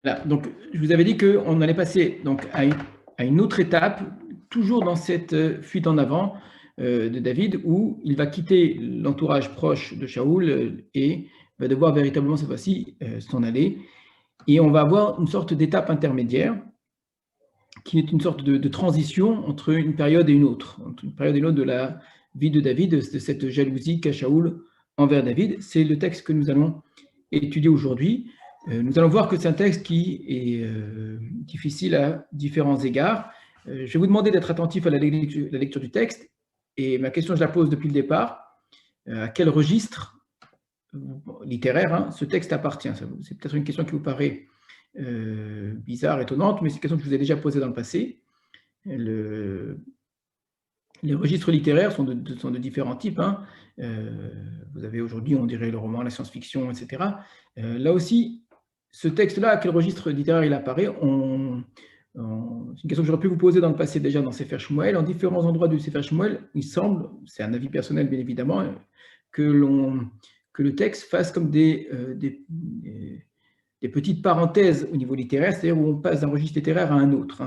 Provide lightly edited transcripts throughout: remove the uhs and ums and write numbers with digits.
Voilà, donc je vous avais dit qu'on allait passer donc, à une autre étape, toujours dans cette fuite en avant de David, où il va quitter l'entourage proche de Shaoul et va devoir véritablement cette fois-ci s'en aller. Et on va avoir une sorte d'étape intermédiaire qui est une sorte de transition entre une période et une autre, entre une période et une autre de la vie de David, de cette jalousie qu'a Shaoul envers David. C'est le texte que nous allons étudier aujourd'hui. Nous allons voir que c'est un texte qui est difficile à différents égards. Je vais vous demander d'être attentif à la lecture du texte. Et ma question, je la pose depuis le départ. À quel registre littéraire ce texte appartient? C'est peut-être une question qui vous paraît bizarre, étonnante, mais c'est une question que je vous ai déjà posée dans le passé. Les registres littéraires sont de différents types. Vous avez aujourd'hui, on dirait, le roman, la science-fiction, etc. Là aussi, ce texte-là, à quel registre littéraire il apparaît? C'est une question que j'aurais pu vous poser dans le passé déjà dans Sefer Shmuel. En différents endroits du Sefer Shmuel, il semble, c'est un avis personnel bien évidemment, que le texte fasse comme des petites parenthèses au niveau littéraire, c'est-à-dire où on passe d'un registre littéraire à un autre.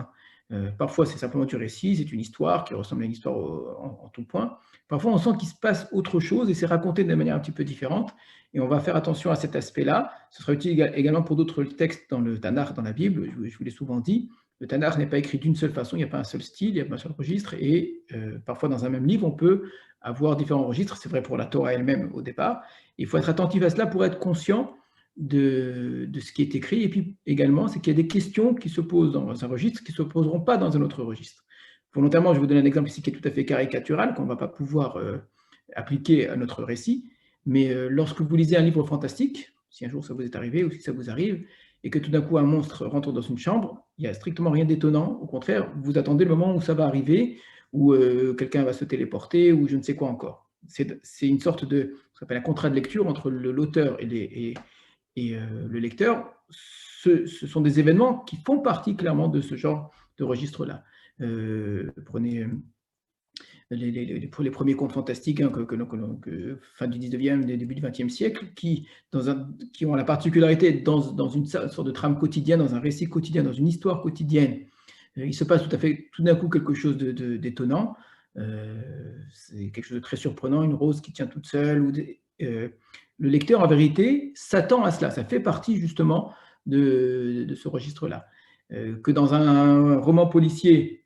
Parfois, c'est simplement du récit, c'est une histoire qui ressemble à une histoire en tout point. Parfois, on sent qu'il se passe autre chose et c'est raconté de manière un petit peu différente. Et on va faire attention à cet aspect-là. Ce sera utile également pour d'autres textes dans le Tanakh, dans la Bible. Je vous l'ai souvent dit, le Tanakh n'est pas écrit d'une seule façon, il n'y a pas un seul style, il n'y a pas un seul registre. Et parfois, dans un même livre, on peut avoir différents registres. C'est vrai pour la Torah elle-même au départ. Il faut être attentif à cela pour être conscient de ce qui est écrit. Et puis également, c'est qu'il y a des questions qui se posent dans un registre qui ne se poseront pas dans un autre registre. Volontairement, je vais vous donner un exemple ici qui est tout à fait caricatural, qu'on ne va pas pouvoir appliquer à notre récit. Mais lorsque vous lisez un livre fantastique, si un jour ça vous est arrivé ou si ça vous arrive, et que tout d'un coup un monstre rentre dans une chambre, il n'y a strictement rien d'étonnant. Au contraire, vous attendez le moment où ça va arriver, où quelqu'un va se téléporter, ou je ne sais quoi encore. C'est une sorte de, ce qu'on appelle un contrat de lecture entre l'auteur et le lecteur. Ce sont des événements qui font partie clairement de ce genre de registre-là. Prenez pour les premiers contes fantastiques fin du 19e, début du 20e siècle, qui ont la particularité dans une sorte de trame quotidienne, dans un récit quotidien, dans une histoire quotidienne. Il se passe tout d'un coup quelque chose d'étonnant. C'est quelque chose de très surprenant, une rose qui tient toute seule. Le lecteur, en vérité, s'attend à cela. Ça fait partie justement de ce registre-là. Que dans un roman policier,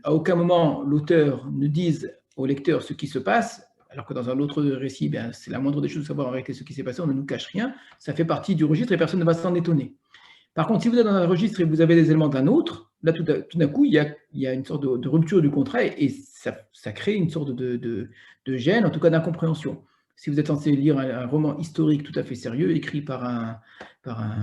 à aucun moment l'auteur ne dise au lecteur ce qui se passe, alors que dans un autre récit, c'est la moindre des choses de savoir en réalité ce qui s'est passé, on ne nous cache rien, ça fait partie du registre et personne ne va s'en étonner. Par contre, si vous êtes dans un registre et vous avez des éléments d'un autre, là, tout d'un coup, il y a une sorte de rupture du contrat et ça crée une sorte de gêne, en tout cas d'incompréhension. Si vous êtes censé lire un roman historique tout à fait sérieux, écrit par un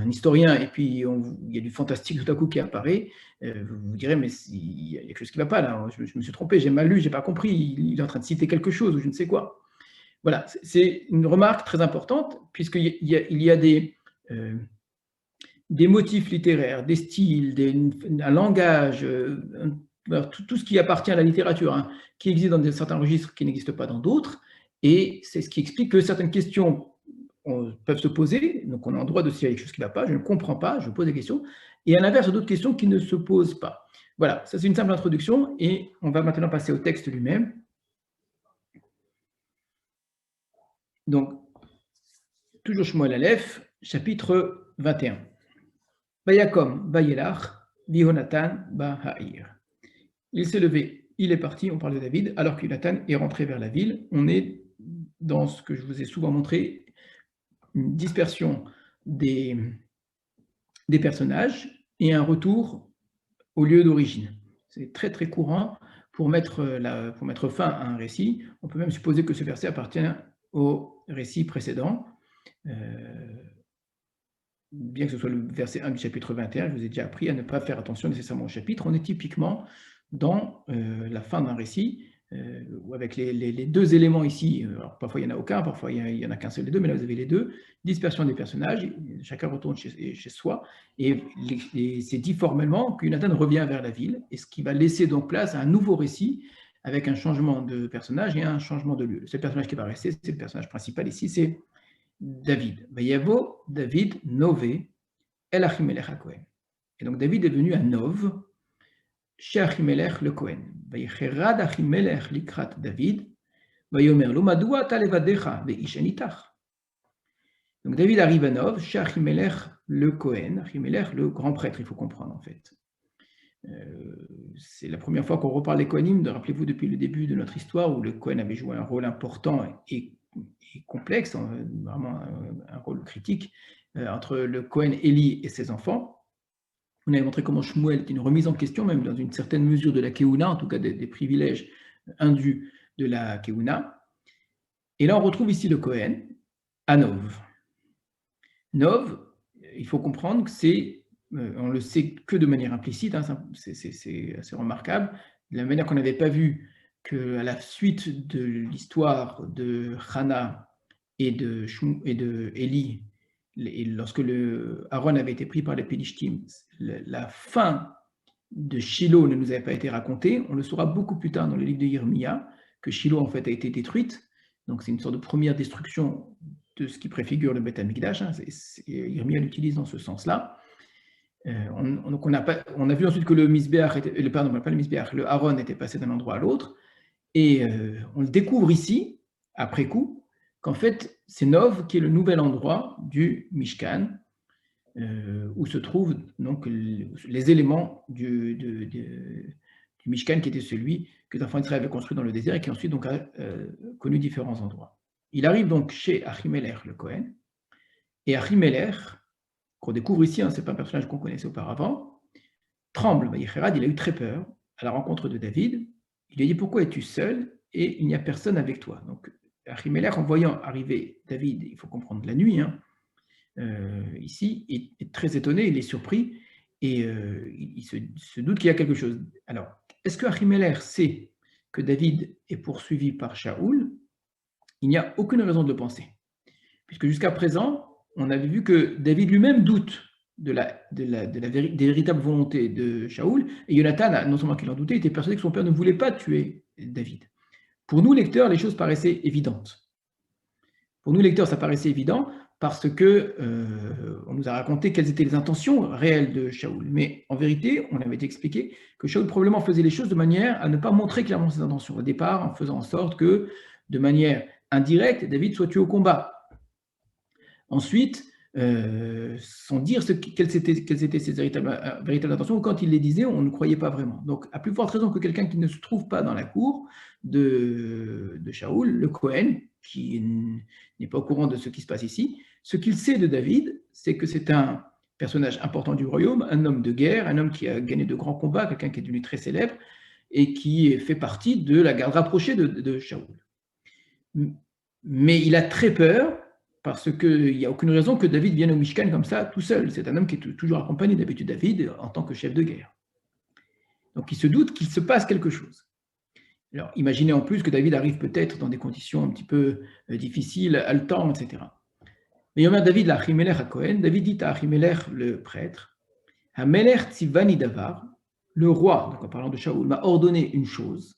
historien, et puis il y a du fantastique tout à coup qui apparaît, vous vous direz, mais il y a quelque chose qui ne va pas là, je me suis trompé, j'ai mal lu, je n'ai pas compris, il est en train de citer quelque chose ou je ne sais quoi. Voilà, c'est une remarque très importante, puisqu'il y a des motifs littéraires, des styles, un langage, tout ce qui appartient à la littérature, qui existe dans certains registres qui n'existent pas dans d'autres, et c'est ce qui explique que certaines questions peuvent se poser, donc on a le droit de s'il y a quelque chose qui ne va pas, je ne comprends pas, je pose des questions, et à l'inverse, d'autres questions qui ne se posent pas. Voilà, ça c'est une simple introduction, et on va maintenant passer au texte lui-même. Donc, toujours Shmuel Aleph, chapitre 21. Vayakom, Vayelach, Vihonatan, Baha'ir. Il s'est levé, il est parti, on parle de David, alors que Jonathan est rentré vers la ville. On est dans ce que je vous ai souvent montré, une dispersion des personnages et un retour au lieu d'origine. C'est très très courant pour mettre fin à un récit. On peut même supposer que ce verset appartient au récit précédent. Bien que ce soit le verset 1 du chapitre 21, je vous ai déjà appris à ne pas faire attention nécessairement au chapitre. On est typiquement dans la fin d'un récit, avec les deux éléments ici. Alors, parfois, il n'y en a aucun, parfois, il n'y en a qu'un seul des deux, mais là, vous avez les deux. Dispersion des personnages, chacun retourne chez soi, et c'est dit formellement que Jonathan revient vers la ville, et ce qui va laisser donc place à un nouveau récit, avec un changement de personnage et un changement de lieu. Le seul personnage qui va rester, c'est le personnage principal ici, c'est David. Vayavo David Nové El Achimelech HaKohen. Et donc David est venu à Nov, chez Achimelech le Kohen. Vayecherad Achimelech likrat David, vayomer lo madua ata levadecha ve'ish en itach. Donc David arrive à Nov, chez Achimelech le Kohen, Achimelech le grand prêtre, il faut comprendre en fait. C'est la première fois qu'on reparle des Kohanim, rappelez-vous depuis le début de notre histoire, où le Kohen avait joué un rôle important et complexe, vraiment un rôle critique, entre le Kohen Élie et ses enfants. On avait montré comment Shmuel était une remise en question, même dans une certaine mesure de la Keuna, en tout cas des privilèges indus de la Keuna. Et là, on retrouve ici le Kohen à Nov. Nov, il faut comprendre que c'est, on le sait que de manière implicite, hein, c'est assez remarquable, de la manière qu'on n'avait pas vu qu'à la suite de l'histoire de Hana et de Élie, et lorsque Aaron avait été pris par les Pélishtim, la fin de Shiloh ne nous avait pas été racontée. On le saura beaucoup plus tard dans le livre de Yirmia, que Shiloh en fait a été détruite. Donc c'est une sorte de première destruction de ce qui préfigure le Beth Amikdash. Hein. Yirmia l'utilise dans ce sens-là. Donc on a vu ensuite que le Misbéach, le Aaron était passé d'un endroit à l'autre. Et on le découvre ici, après coup, qu'en fait, c'est Nov qui est le nouvel endroit du Mishkan, où se trouvent donc les éléments du Mishkan, qui était celui que les enfants d'Israël avaient construit dans le désert et qui ensuite donc, a connu différents endroits. Il arrive donc chez Achimelech le Kohen, et Achimelech, qu'on découvre ici, hein, ce n'est pas un personnage qu'on connaissait auparavant, tremble. Vayecherad, il a eu très peur à la rencontre de David. Il lui a dit, pourquoi es-tu seul et il n'y a personne avec toi? Donc Achimelech, en voyant arriver David, il faut comprendre la nuit, hein, ici, est très étonné, il est surpris et il se doute qu'il y a quelque chose. Alors, est-ce que Achimelech sait que David est poursuivi par Shaoul? Il n'y a aucune raison de le penser, puisque jusqu'à présent, on avait vu que David lui-même doute des véritables volontés de Shaoul, et Jonathan, non seulement qu'il en doutait, il était persuadé que son père ne voulait pas tuer David. Pour nous, lecteurs, les choses paraissaient évidentes. Pour nous, lecteurs, ça paraissait évident parce que on nous a raconté quelles étaient les intentions réelles de Shaoul. Mais en vérité, on avait expliqué que Shaoul probablement faisait les choses de manière à ne pas montrer clairement ses intentions au départ, en faisant en sorte que, de manière indirecte, David soit tué au combat. Ensuite, sans dire quelles étaient ses véritables intentions, ou quand il les disait, on ne croyait pas vraiment. Donc, à plus forte raison que quelqu'un qui ne se trouve pas dans la cour de Shaoul, le Kohen, qui n'est pas au courant de ce qui se passe ici, ce qu'il sait de David, c'est que c'est un personnage important du royaume, un homme de guerre, un homme qui a gagné de grands combats, quelqu'un qui est devenu très célèbre, et qui fait partie de la garde rapprochée de Shaoul. Mais il a très peur, parce qu'il n'y a aucune raison que David vienne au Mishkan comme ça, tout seul. C'est un homme qui est toujours accompagné d'habitude de David en tant que chef de guerre. Donc il se doute qu'il se passe quelque chose. Alors imaginez en plus que David arrive peut-être dans des conditions un petit peu difficiles, haletant, etc. Mais Yomer David, la Achimelech à Kohen, David dit à Achimelech le prêtre, Hamelech tzivani davar, le roi, donc en parlant de Shaoul, m'a ordonné une chose.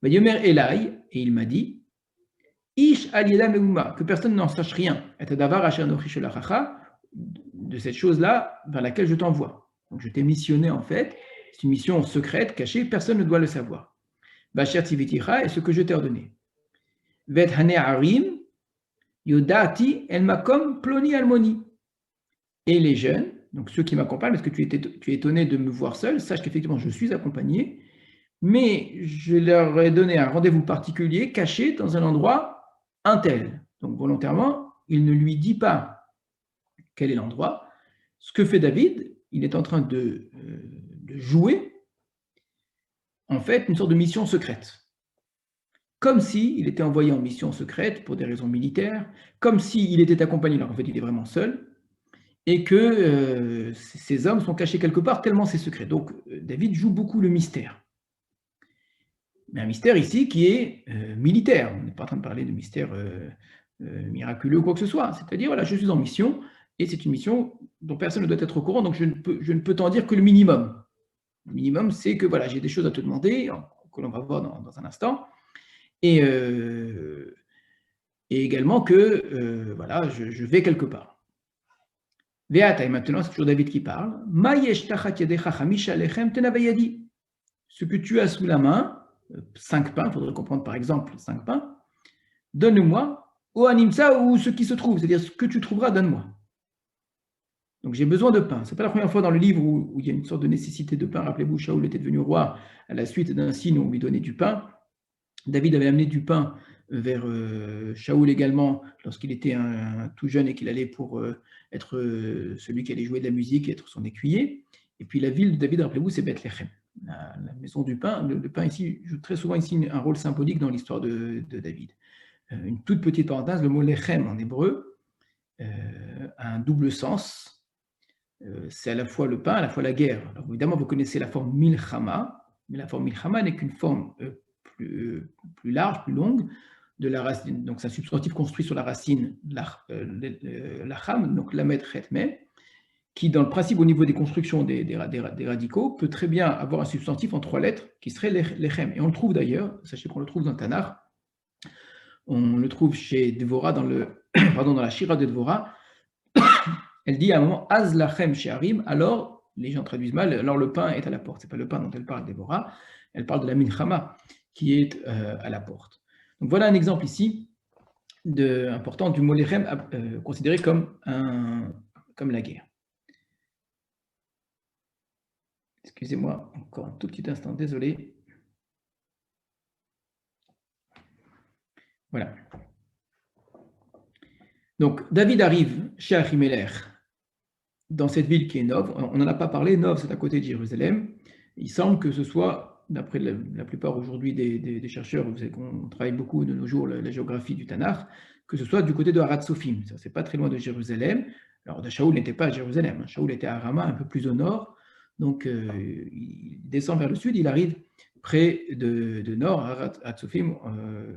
Yomer Elai, et il m'a dit, Ish aliela meuma, que personne n'en sache rien, de cette chose-là vers laquelle je t'envoie. Donc je t'ai missionné en fait, c'est une mission secrète, cachée, personne ne doit le savoir. Basher tiviticha est ce que je t'ai ordonné. Vet hane arim, yodati el makom ploni almoni. Et les jeunes, donc ceux qui m'accompagnent, parce que tu es étonné de me voir seul, sache qu'effectivement je suis accompagné, mais je leur ai donné un rendez-vous particulier, caché dans un endroit un tel. Donc volontairement, il ne lui dit pas quel est l'endroit. Ce que fait David, il est en train de jouer, en fait, une sorte de mission secrète. Comme s'il était envoyé en mission secrète pour des raisons militaires, comme s'il était accompagné, alors en fait il est vraiment seul, et que ces hommes sont cachés quelque part, tellement c'est secret. Donc David joue beaucoup le mystère. Mais un mystère ici qui est militaire. On n'est pas en train de parler de mystère miraculeux ou quoi que ce soit. C'est-à-dire, voilà, je suis en mission, et c'est une mission dont personne ne doit être au courant, donc je ne peux t'en dire que le minimum. Le minimum, c'est que voilà, j'ai des choses à te demander, que l'on va voir dans un instant, et également que voilà, je vais quelque part. Ve'ata, et maintenant, c'est toujours David qui parle. Ma yesh tachat yadecha chamisha lechem tenavayadi. Ce que tu as sous la main, 5 pains, il faudrait comprendre par exemple 5 pains, donne-moi, ou animsa, ou ce qui se trouve, c'est-à-dire ce que tu trouveras, donne-moi. Donc j'ai besoin de pain. Ce n'est pas la première fois dans le livre où il y a une sorte de nécessité de pain. Rappelez-vous, Shaoul était devenu roi à la suite d'un signe où on lui donnait du pain. David avait amené du pain vers Shaoul également lorsqu'il était tout jeune et qu'il allait pour être celui qui allait jouer de la musique et être son écuyer. Et puis la ville de David, rappelez-vous, c'est Bethléem, la maison du pain. Le pain ici joue très souvent ici un rôle symbolique dans l'histoire de David. Une toute petite parenthèse, le mot lechem en hébreu a un double sens. C'est à la fois le pain, à la fois la guerre. Alors évidemment, vous connaissez la forme milchama, mais la forme milchama n'est qu'une forme plus large, plus longue de la racine. Donc c'est un substantif construit sur la racine lacham, donc lamed chetme, qui dans le principe au niveau des constructions des radicaux peut très bien avoir un substantif en 3 lettres qui serait lechem. Et on le trouve d'ailleurs, sachez qu'on le trouve dans le Tanakh, on le trouve chez Devora, dans la Shira de Devora. Elle dit à un moment, Az lachem she'arim, alors, les gens traduisent mal, alors le pain est à la porte. Ce n'est pas le pain dont elle parle, Déborah, elle parle de la milchama qui est à la porte. Donc voilà un exemple ici important du mot lechem considéré comme la guerre. Excusez-moi, encore un tout petit instant, désolé. Voilà. Donc David arrive chez Achimelech, dans cette ville qui est Nov. On n'en a pas parlé, Nov c'est à côté de Jérusalem. Il semble que ce soit, d'après la plupart aujourd'hui des chercheurs, vous savez qu'on travaille beaucoup de nos jours la géographie du Tanakh, que ce soit du côté de Harat Sophim, ça c'est pas très loin de Jérusalem. Alors Shaoul n'était pas à Jérusalem, Shaoul était à Rama, un peu plus au nord, donc il descend vers le sud, il arrive près de nord, Harat Sophim,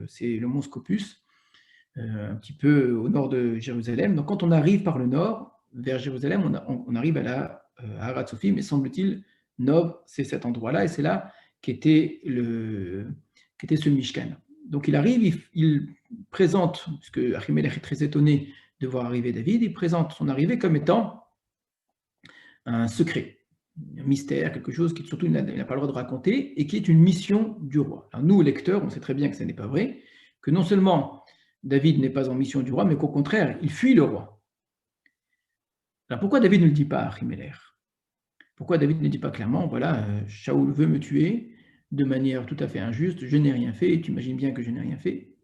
c'est le mont Scopus, un petit peu au nord de Jérusalem. Donc quand on arrive par le nord, vers Jérusalem, on arrive à Harat Sophim, mais semble-t-il, Nov, c'est cet endroit-là, et c'est là qu'était ce Mishkan. Donc il arrive, il présente, puisque Achimelech est très étonné de voir arriver David, il présente son arrivée comme étant un secret, un mystère, quelque chose qui surtout il n'a pas le droit de raconter, et qui est une mission du roi. Alors nous, lecteurs, on sait très bien que ce n'est pas vrai, que non seulement David n'est pas en mission du roi, mais qu'au contraire, il fuit le roi. Alors pourquoi David ne le dit pas à Achimelech? Pourquoi David ne dit pas clairement, voilà, Shaoul veut me tuer de manière tout à fait injuste, je n'ai rien fait, et tu imagines bien que je n'ai rien fait.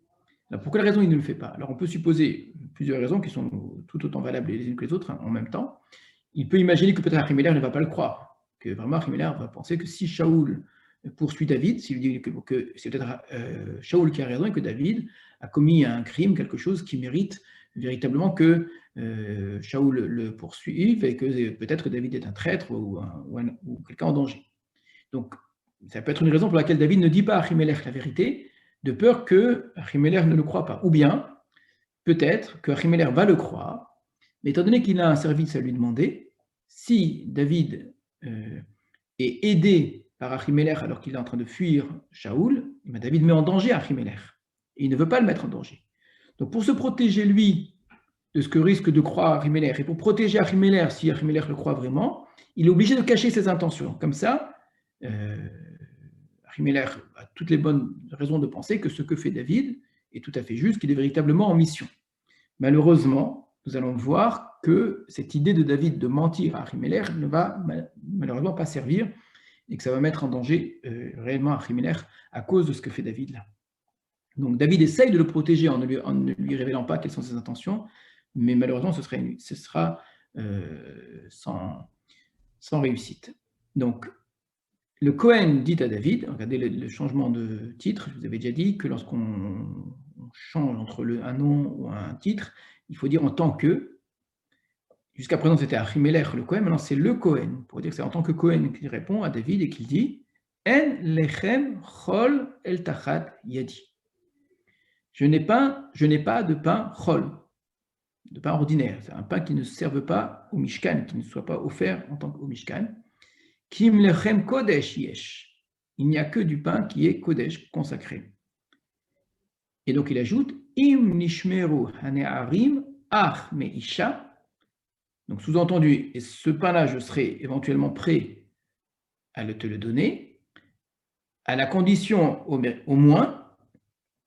Alors pour quelle raison il ne le fait pas? Alors on peut supposer plusieurs raisons qui sont tout autant valables les unes que les autres en même temps. Il peut imaginer que peut-être Achimelech ne va pas le croire, que vraiment Achimelech va penser que si Shaoul poursuit David, s'il dit que c'est peut-être Shaoul qui a raison et que David a commis un crime, quelque chose qui mérite véritablement que Shaoul le poursuive et que peut-être David est un traître ou quelqu'un en danger. Donc ça peut être une raison pour laquelle David ne dit pas à Achimelech la vérité, de peur que Achimelech ne le croit pas. Ou bien, peut-être que Achimelech va le croire, mais étant donné qu'il a un service à lui demander, si David est aidé par Achimelech alors qu'il est en train de fuir Shaoul, David met en danger Achimelech. Et il ne veut pas le mettre en danger. Donc pour se protéger, lui, de ce que risque de croire Achimelech, et pour protéger Achimelech, si Achimelech le croit vraiment, il est obligé de cacher ses intentions. Comme ça, Achimelech a toutes les bonnes raisons de penser que ce que fait David est tout à fait juste, qu'il est véritablement en mission. Malheureusement, nous allons voir que cette idée de David de mentir à Achimelech ne va malheureusement pas servir et que ça va mettre en danger réellement Achimelech à cause de ce que fait David là. Donc David essaye de le protéger en ne lui révélant pas quelles sont ses intentions, mais malheureusement ce sera sans réussite. Donc le Cohen dit à David, regardez le changement de titre, je vous avais déjà dit que lorsqu'on change entre un nom ou un titre, il faut dire en tant que. Jusqu'à présent, c'était Achimelech le Cohen, maintenant c'est le Cohen, pour dire que c'est en tant que Cohen qu'il répond à David et qu'il dit En lechem chol el tachat yadi. Je n'ai pas de pain chol, de pain ordinaire. C'est un pain qui ne serve pas au Mishkan, qui ne soit pas offert en tant qu'au Mishkan. Kim lechem kodesh yesh. Il n'y a que du pain qui est kodesh, consacré. Et donc il ajoute Im nishmeru hane'arim ach meisha. Donc, sous-entendu, et ce pain-là, je serai éventuellement prêt à te le donner, à la condition au moins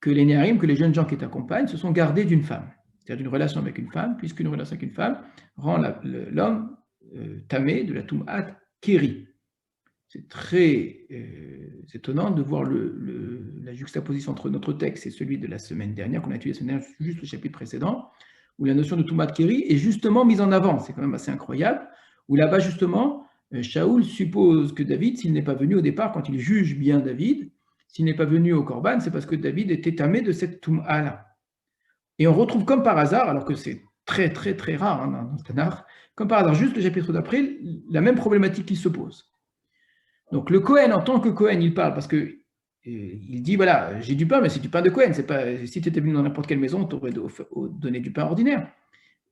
que les Néharim, que les jeunes gens qui t'accompagnent, se sont gardés d'une femme, c'est-à-dire d'une relation avec une femme, puisqu'une relation avec une femme rend l'homme tamé de la Tum'at Kéri. C'est très étonnant de voir la juxtaposition entre notre texte et celui de la semaine dernière, qu'on a étudié la semaine dernière, juste le chapitre précédent, où la notion de Tumat Keri est justement mise en avant. C'est quand même assez incroyable. Où là-bas, justement, Shaoul suppose que David, s'il n'est pas venu au départ, quand il juge bien David, s'il n'est pas venu au Corban, c'est parce que David était tamé de cette Touma-là. Et on retrouve comme par hasard, alors que c'est très très très rare hein, dans le Tanakh, comme par hasard, juste le chapitre d'après, la même problématique qui se pose. Donc le Cohen, en tant que Cohen, il parle parce que il dit voilà, j'ai du pain, mais c'est du pain de Cohen. C'est pas, si tu étais venu dans n'importe quelle maison, tu aurais donné du pain ordinaire.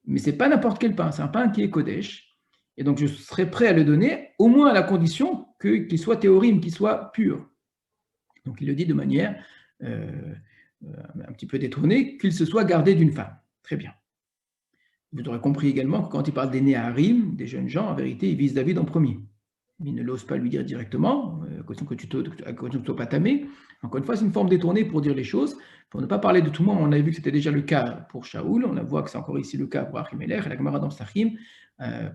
Mais c'est pas n'importe quel pain, c'est un pain qui est Kodesh. Et donc je serais prêt à le donner, au moins à la condition qu'il soit théorime, qu'il soit pur. Donc il le dit de manière un petit peu détournée, qu'il se soit gardé d'une femme. Très bien. Vous aurez compris également que quand il parle des Néharim, des jeunes gens, en vérité, il vise David en premier. Il ne l'ose pas lui dire directement, à condition que tu ne sois pas tamé. Encore une fois, c'est une forme détournée pour dire les choses, pour ne pas parler de tout le monde. On avait vu que c'était déjà le cas pour Shaoul, on voit que c'est encore ici le cas pour Achimelech, et la Gemara dans Psachim,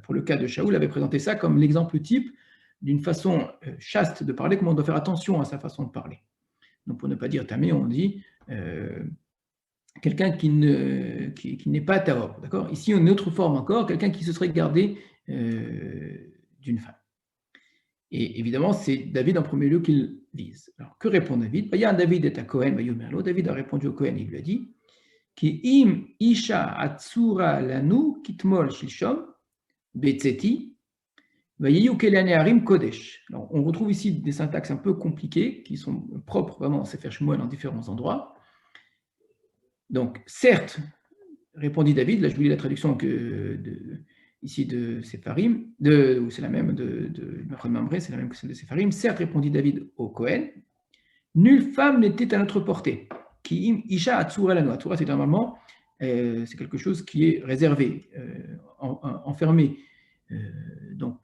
pour le cas de Shaoul, avait présenté ça comme l'exemple type d'une façon chaste de parler, comment on doit faire attention à sa façon de parler. Donc pour ne pas dire tamé, on dit quelqu'un qui n'est pas tahor, d'accord? Ici, une autre forme encore, quelqu'un qui se serait gardé d'une femme. Et évidemment, c'est David en premier lieu qu'il vise. Alors, que répond David? David est à Cohen, David a répondu au Cohen, il lui a dit Ki im isha atsura lanu kitmol shilshom betzeti vayeyu kelaneharim kodesh. Alors, on retrouve ici des syntaxes un peu compliquées qui sont propres vraiment à Sefer Shmuel en différents endroits. Donc, certes, répondit David, là je vous lis la traduction ici de Sepharim, c'est la même de Mamré, c'est la même que celle de Sepharim. Certes, répondit David au Cohen, nulle femme n'était à notre portée. Ki isha atsura lanu. Atsura, c'est normalement c'est quelque chose qui est réservé, enfermé. Donc,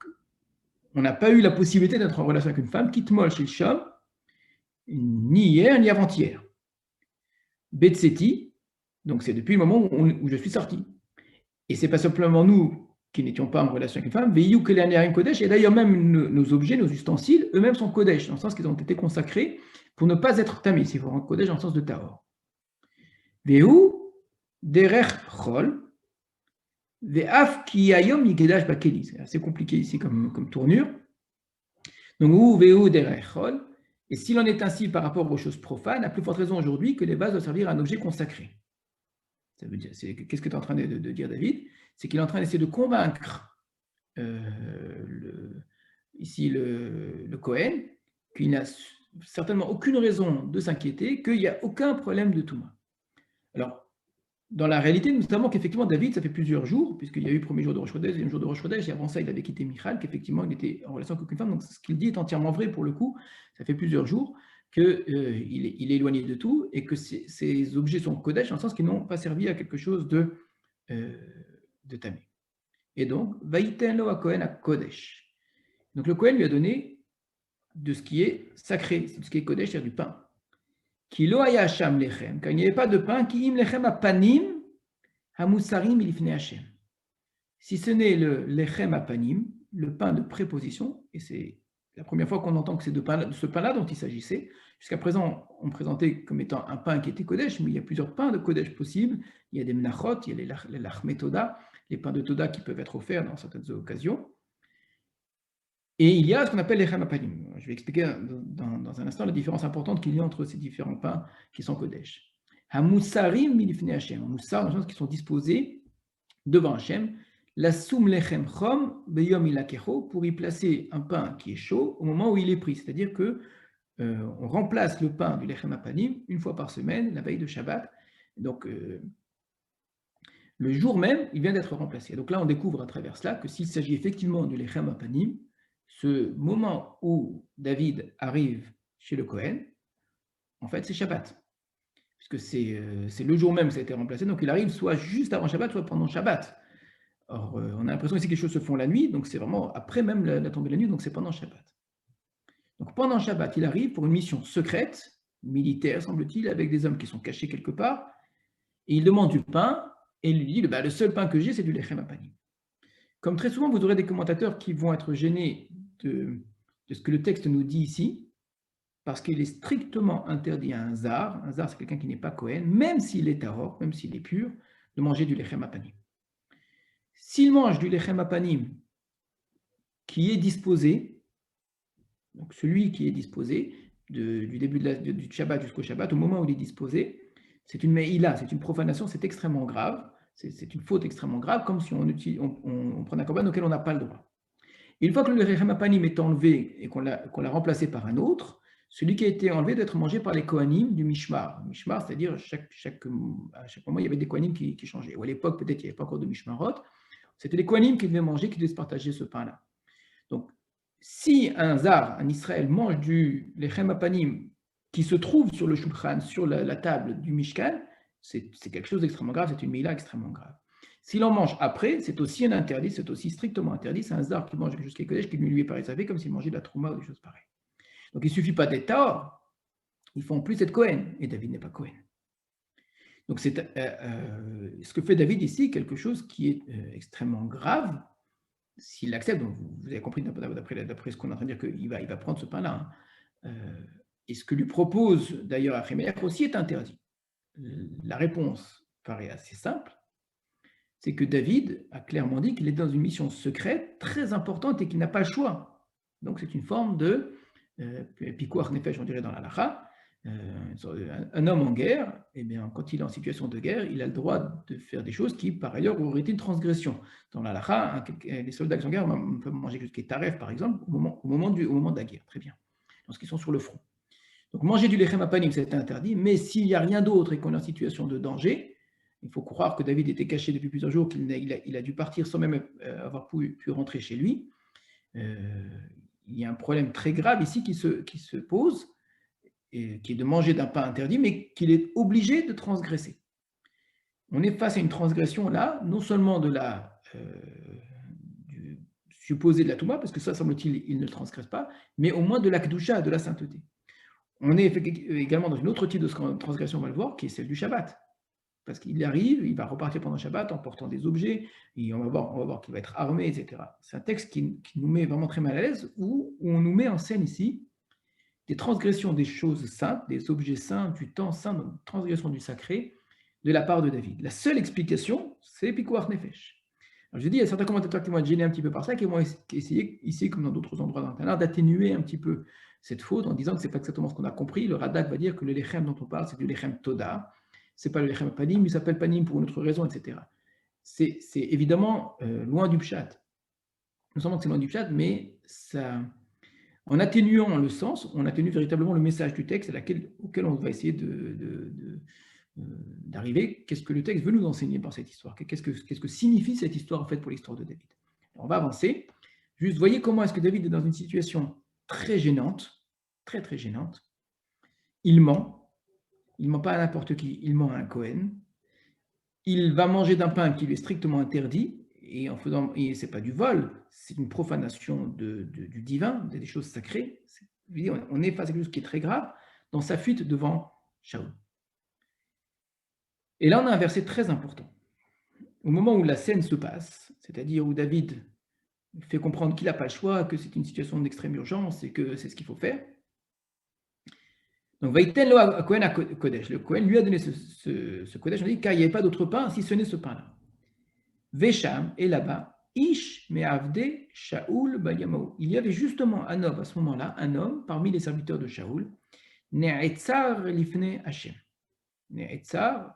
on n'a pas eu la possibilité d'être en relation avec une femme, kitmol shilshom, ni hier ni avant-hier. Betseti, donc c'est depuis le moment où je suis sorti. Et ce n'est pas simplement nous qui n'étions pas en relation avec une femme, Veillou que les Kodesh, et d'ailleurs même nos objets, nos ustensiles, eux-mêmes sont Kodesh, dans le sens qu'ils ont été consacrés pour ne pas être tamis, il faut rendre Kodesh dans le sens de Tahor. Vehu derech chol, ve'af ki ayom yigedash bakeli. C'est assez compliqué ici comme tournure. Donc, ou vehu derech chol, et s'il en est ainsi par rapport aux choses profanes, à plus forte raison aujourd'hui que les vases doivent servir à un objet consacré. Ça veut dire, qu'est-ce que tu es en train de dire, David? C'est qu'il est en train d'essayer de convaincre ici le Cohen qu'il n'a certainement aucune raison de s'inquiéter, qu'il n'y a aucun problème de Touma. Alors, dans la réalité, nous savons qu'effectivement, David, ça fait plusieurs jours, puisqu'il y a eu le premier jour de Rosh Chodesh, deuxième jour de Rosh Chodesh, et avant ça, il avait quitté Michal, qu'effectivement, il était en relation avec aucune femme. Donc, ce qu'il dit est entièrement vrai pour le coup. Ça fait plusieurs jours qu'il est éloigné de tout et que ces objets sont Kodesh, dans le sens qu'ils n'ont pas servi à quelque chose de tamé. Et donc, Vaïten lo à Kohen à Kodesh. Donc, le Kohen lui a donné de ce qui est sacré, de ce qui est Kodesh, c'est-à-dire du pain. Ki lo haya sham lechem, car il n'y avait pas de pain, ki im lechem apanim hamusarim ilifne Hashem. Si ce n'est le lechem apanim, le pain de préposition, et c'est la première fois qu'on entend que c'est de ce pain-là dont il s'agissait. Jusqu'à présent, on présentait comme étant un pain qui était Kodesh, mais il y a plusieurs pains de Kodesh possibles. Il y a des menachot, il y a les lachmé toda, les pains de toda qui peuvent être offerts dans certaines occasions. Et il y a ce qu'on appelle les lechem apanim. Je vais expliquer dans un instant la différence importante qu'il y a entre ces différents pains qui sont Kodesh. Hamusarim milifne Hashem. Moussar, dans le sens qui sont disposés devant Hashem. La soum lechem chom beyom ilakecho, pour y placer un pain qui est chaud au moment où il est pris. C'est-à-dire que on remplace le pain du lechem apanim une fois par semaine, la veille de Shabbat. Donc, le jour même, il vient d'être remplacé. Donc là, on découvre à travers cela que s'il s'agit effectivement du lechem apanim, ce moment où David arrive chez le Cohen, en fait, c'est Shabbat. Puisque c'est le jour même que ça a été remplacé. Donc il arrive soit juste avant Shabbat, soit pendant Shabbat. Or, on a l'impression ici que les choses se font la nuit, donc c'est vraiment après même la tombée de la nuit, donc c'est pendant Shabbat. Donc pendant Shabbat, il arrive pour une mission secrète, militaire semble-t-il, avec des hommes qui sont cachés quelque part, et il demande du pain, et il lui dit, le seul pain que j'ai, c'est du lechem apanim. Comme très souvent, vous aurez des commentateurs qui vont être gênés de ce que le texte nous dit ici, parce qu'il est strictement interdit à un zar, c'est quelqu'un qui n'est pas Kohen, même s'il est tahor, même s'il est pur, de manger du lechem apanim. S'il mange du lechem apanim qui est disposé, donc celui qui est disposé, du début du Shabbat jusqu'au Shabbat, au moment où il est disposé, c'est une meïla, c'est une profanation, c'est extrêmement grave, c'est une faute extrêmement grave, comme si on prend un korban auquel on n'a pas le droit. Et une fois que le lechem apanim est enlevé et qu'on l'a remplacé par un autre, celui qui a été enlevé doit être mangé par les kohanim du mishmar. Mishmar, c'est-à-dire à chaque moment, il y avait des kohanim qui changeaient. Ou à l'époque, peut-être, il n'y avait pas encore de mishmarot. C'était les kohanim qui devaient manger, qui devaient se partager ce pain-là. Donc, si un zar, un Israël, mange du lechem apanim qui se trouve sur le shulchan, sur la table du mishkan, c'est quelque chose d'extrêmement grave, c'est une mila extrêmement grave. S'il en mange après, c'est aussi un interdit, c'est aussi strictement interdit. C'est un zar qui mange quelque chose qui est kodesh, qui ne lui est pas réservé, comme s'il mangeait de la trouma ou des choses pareilles. Donc il ne suffit pas d'être tahor, il faut en plus être Kohen, et David n'est pas Kohen. Donc ce que fait David ici, quelque chose qui est extrêmement grave, s'il l'accepte, donc vous avez compris d'après ce qu'on est en train de dire qu'il va prendre ce pain-là. Hein. Et ce que lui propose d'ailleurs Achimelech aussi est interdit. La réponse paraît assez simple, c'est que David a clairement dit qu'il est dans une mission secrète très importante et qu'il n'a pas le choix. Donc c'est une forme de pikuach nefesh, on dirait dans la halakha. Un homme en guerre, eh bien, quand il est en situation de guerre, il a le droit de faire des choses qui, par ailleurs, auraient été une transgression. Dans la halakha, les soldats qui sont en guerre peuvent manger quelque chose qui est taref, par exemple, au moment de la guerre. Très bien. Lorsqu'ils sont sur le front. Donc manger du lechem apanim, c'est interdit, mais s'il n'y a rien d'autre et qu'on est en situation de danger, il faut croire que David était caché depuis plusieurs jours, qu'il a dû partir sans même avoir pu rentrer chez lui. Il y a un problème très grave ici qui se pose, et qui est de manger d'un pain interdit, mais qu'il est obligé de transgresser. On est face à une transgression là, non seulement du supposé de la Touma, parce que ça, semble-t-il, il ne le transgresse pas, mais au moins de la Kedusha, de la sainteté. On est également dans une autre type de transgression, on va le voir, qui est celle du Shabbat. Parce qu'il arrive, il va repartir pendant le Shabbat en portant des objets, et on va voir qu'il va être armé, etc. C'est un texte qui nous met vraiment très mal à l'aise, où on nous met en scène ici des transgressions des choses saintes, des objets saints, du temps saint, donc transgression du sacré, de la part de David. La seule explication, c'est Pikuach Nefesh. Alors je dis, il y a certains commentateurs qui vont être gênés un petit peu par ça, qui vont essayer, ici comme dans d'autres endroits dans le Tanakh, d'atténuer un petit peu cette faute en disant que ce n'est pas exactement ce qu'on a compris. Le Radak va dire que le lechem dont on parle, c'est du lechem Toda, ce n'est pas le lechem Panim, il s'appelle Panim pour une autre raison, etc. C'est évidemment loin du pshat. Non seulement que c'est loin du pshat, mais ça, en atténuant le sens, on atténue véritablement le message du texte auquel on va essayer d'arriver. Qu'est-ce que le texte veut nous enseigner par cette histoire? Qu'est-ce que signifie cette histoire en fait pour l'histoire de David? On va avancer. Juste, voyez comment est-ce que David est dans une situation très gênante, très très gênante. Il ment pas à n'importe qui, il ment à un Cohen. Il va manger d'un pain qui lui est strictement interdit, et c'est pas du vol, c'est une profanation du divin, des choses sacrées. On est face à quelque chose qui est très grave dans sa fuite devant Shaoul. Et là, on a un verset très important. Au moment où la scène se passe, c'est-à-dire où David fait comprendre qu'il n'a pas le choix, que c'est une situation d'extrême urgence et que c'est ce qu'il faut faire. Donc, Vaïten lo à Kohen à Kodesh. Le Kohen lui a donné ce Kodesh, on dit, car il n'y avait pas d'autre pain si ce n'est ce pain-là. Vesham, et là-bas, Ish me'avde Shaoul bayamaou. Il y avait justement un homme à ce moment-là, un homme parmi les serviteurs de Shaoul, Ne'etzar lifne Hashem. Ne'etzar,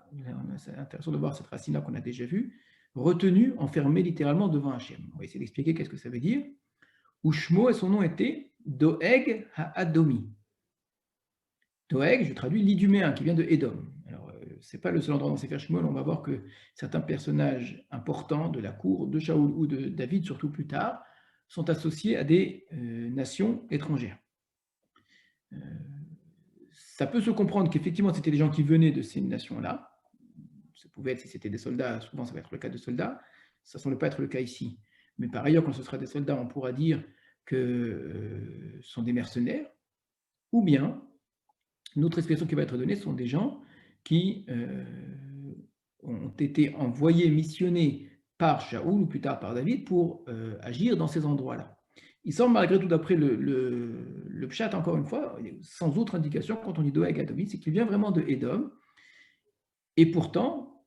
c'est intéressant de voir cette racine-là qu'on a déjà vue, retenu, enfermé littéralement devant Hashem. On va essayer d'expliquer qu'est-ce que ça veut dire. Ushmo, et son nom était Doeg ha'adomi. Doeg, je traduis l'Iduméen, qui vient de Édom. Alors, ce n'est pas le seul endroit dans Sefer Shmuel, on va voir que certains personnages importants de la cour de Shaoul ou de David, surtout plus tard, sont associés à des nations étrangères. Ça peut se comprendre qu'effectivement, c'était des gens qui venaient de ces nations-là. Ça pouvait être, si c'était des soldats, souvent ça va être le cas de soldats, Ça ne semble pas être le cas ici. Mais par ailleurs, quand ce sera des soldats, on pourra dire que ce sont des mercenaires, ou bien, une autre expression qui va être donnée, ce sont des gens qui ont été envoyés, missionnés par Shaoul ou plus tard par David pour agir dans ces endroits-là. Il semble malgré tout, d'après le pshat, encore une fois, sans autre indication, quand on dit Doeg Adomi, c'est qu'il vient vraiment de Édom, et pourtant,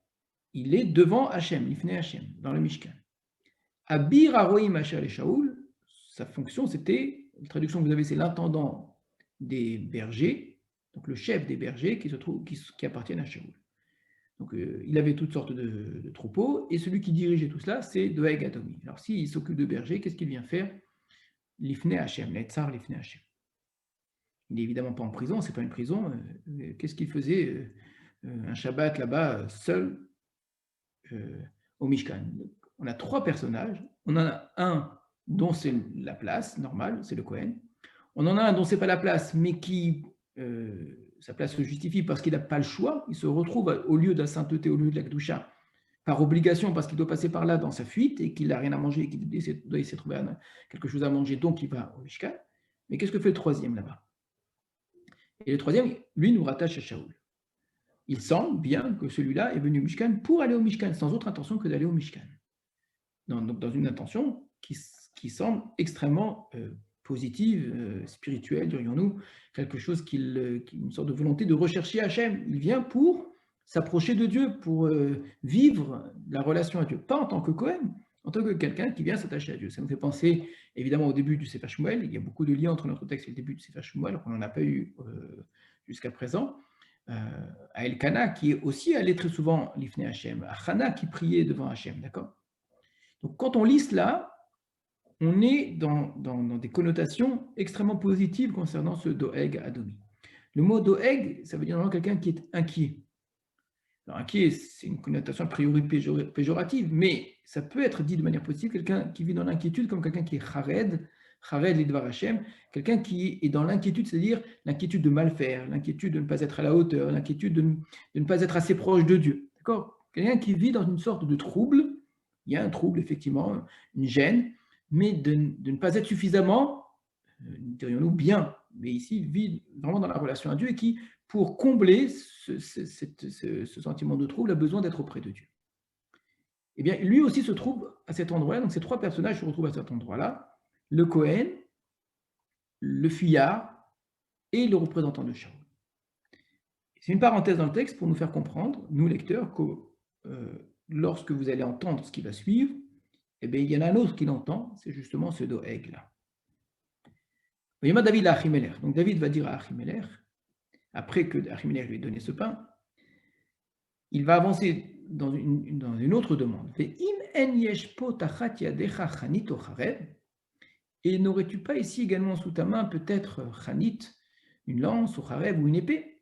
il est devant Hachem, Lifnei Hachem, dans le Mishkan. Abir Aroïm Asher et Shaoul, sa fonction, c'était, la traduction que vous avez, c'est l'intendant des bergers, donc le chef des bergers qui appartiennent à Shaoul. Donc il avait toutes sortes de troupeaux, et celui qui dirigeait tout cela, c'est Doeg Adomi. Alors s'il s'occupe de bergers, qu'est-ce qu'il vient faire? Lifnei Hachem, l'Etzar Lifnei Hachem. Il n'est évidemment pas en prison, c'est pas une prison. Qu'est-ce qu'il faisait un Shabbat là-bas, seul au Mishkan? On a trois personnages. On en a un dont c'est la place normale, c'est le Kohen. On en a un dont c'est pas la place, mais qui sa place se justifie parce qu'il n'a pas le choix. Il se retrouve au lieu de la sainteté, au lieu de la Kedusha, par obligation, parce qu'il doit passer par là dans sa fuite et qu'il n'a rien à manger et qu'il doit essayer de trouver quelque chose à manger, donc il va au Mishkan. Mais qu'est-ce que fait le troisième là-bas? Et le troisième, lui, nous rattache à Shaoul. Il semble bien que celui-là est venu au Mishkan pour aller au Mishkan, sans autre intention que d'aller au Mishkan. Donc dans une intention qui semble extrêmement positive, spirituelle, dirions-nous, quelque chose une sorte de volonté de rechercher Hachem. Il vient pour s'approcher de Dieu, pour vivre la relation à Dieu, pas en tant que Kohen, en tant que quelqu'un qui vient s'attacher à Dieu. Ça nous fait penser évidemment au début du Sefer Shmuel. Il y a beaucoup de liens entre notre texte et le début du Sefer Shmuel qu'on n'en a pas eu jusqu'à présent. À Elkana, qui est aussi allé très souvent l'Ifnei Hachem, à Hana qui priait devant Hachem, d'accord? Donc quand on lit cela, on est dans des connotations extrêmement positives concernant ce Doeg Adomi. Le mot Doeg, ça veut dire vraiment quelqu'un qui est inquiet. Alors inquiet, c'est une connotation a priori péjorative, mais ça peut être dit de manière positive, quelqu'un qui vit dans l'inquiétude comme quelqu'un qui est chared l'idvar Hashem, quelqu'un qui est dans l'inquiétude, c'est-à-dire l'inquiétude de mal faire, l'inquiétude de ne pas être à la hauteur, l'inquiétude de ne pas être assez proche de Dieu. D'accord? Quelqu'un qui vit dans une sorte de trouble, il y a un trouble, effectivement, une gêne, mais de ne pas être suffisamment, dirions-nous, bien. Mais ici, il vit vraiment dans la relation à Dieu et qui, pour combler ce sentiment de trouble, a besoin d'être auprès de Dieu. Eh bien, lui aussi se trouve à cet endroit-là. Donc, ces trois personnages se retrouvent à cet endroit-là. Le Kohen, le fuyard et le représentant de Shaoul. C'est une parenthèse dans le texte pour nous faire comprendre, nous lecteurs, que lorsque vous allez entendre ce qui va suivre, eh bien, il y en a un autre qui l'entend, c'est justement ce Doeg-là. David à Achimelech. Donc David va dire à Achimelech, après que Achimelech lui ait donné ce pain, il va avancer dans une autre demande. Et n'aurais-tu pas ici également sous ta main peut-être chanit, une lance, ou charev, ou une épée?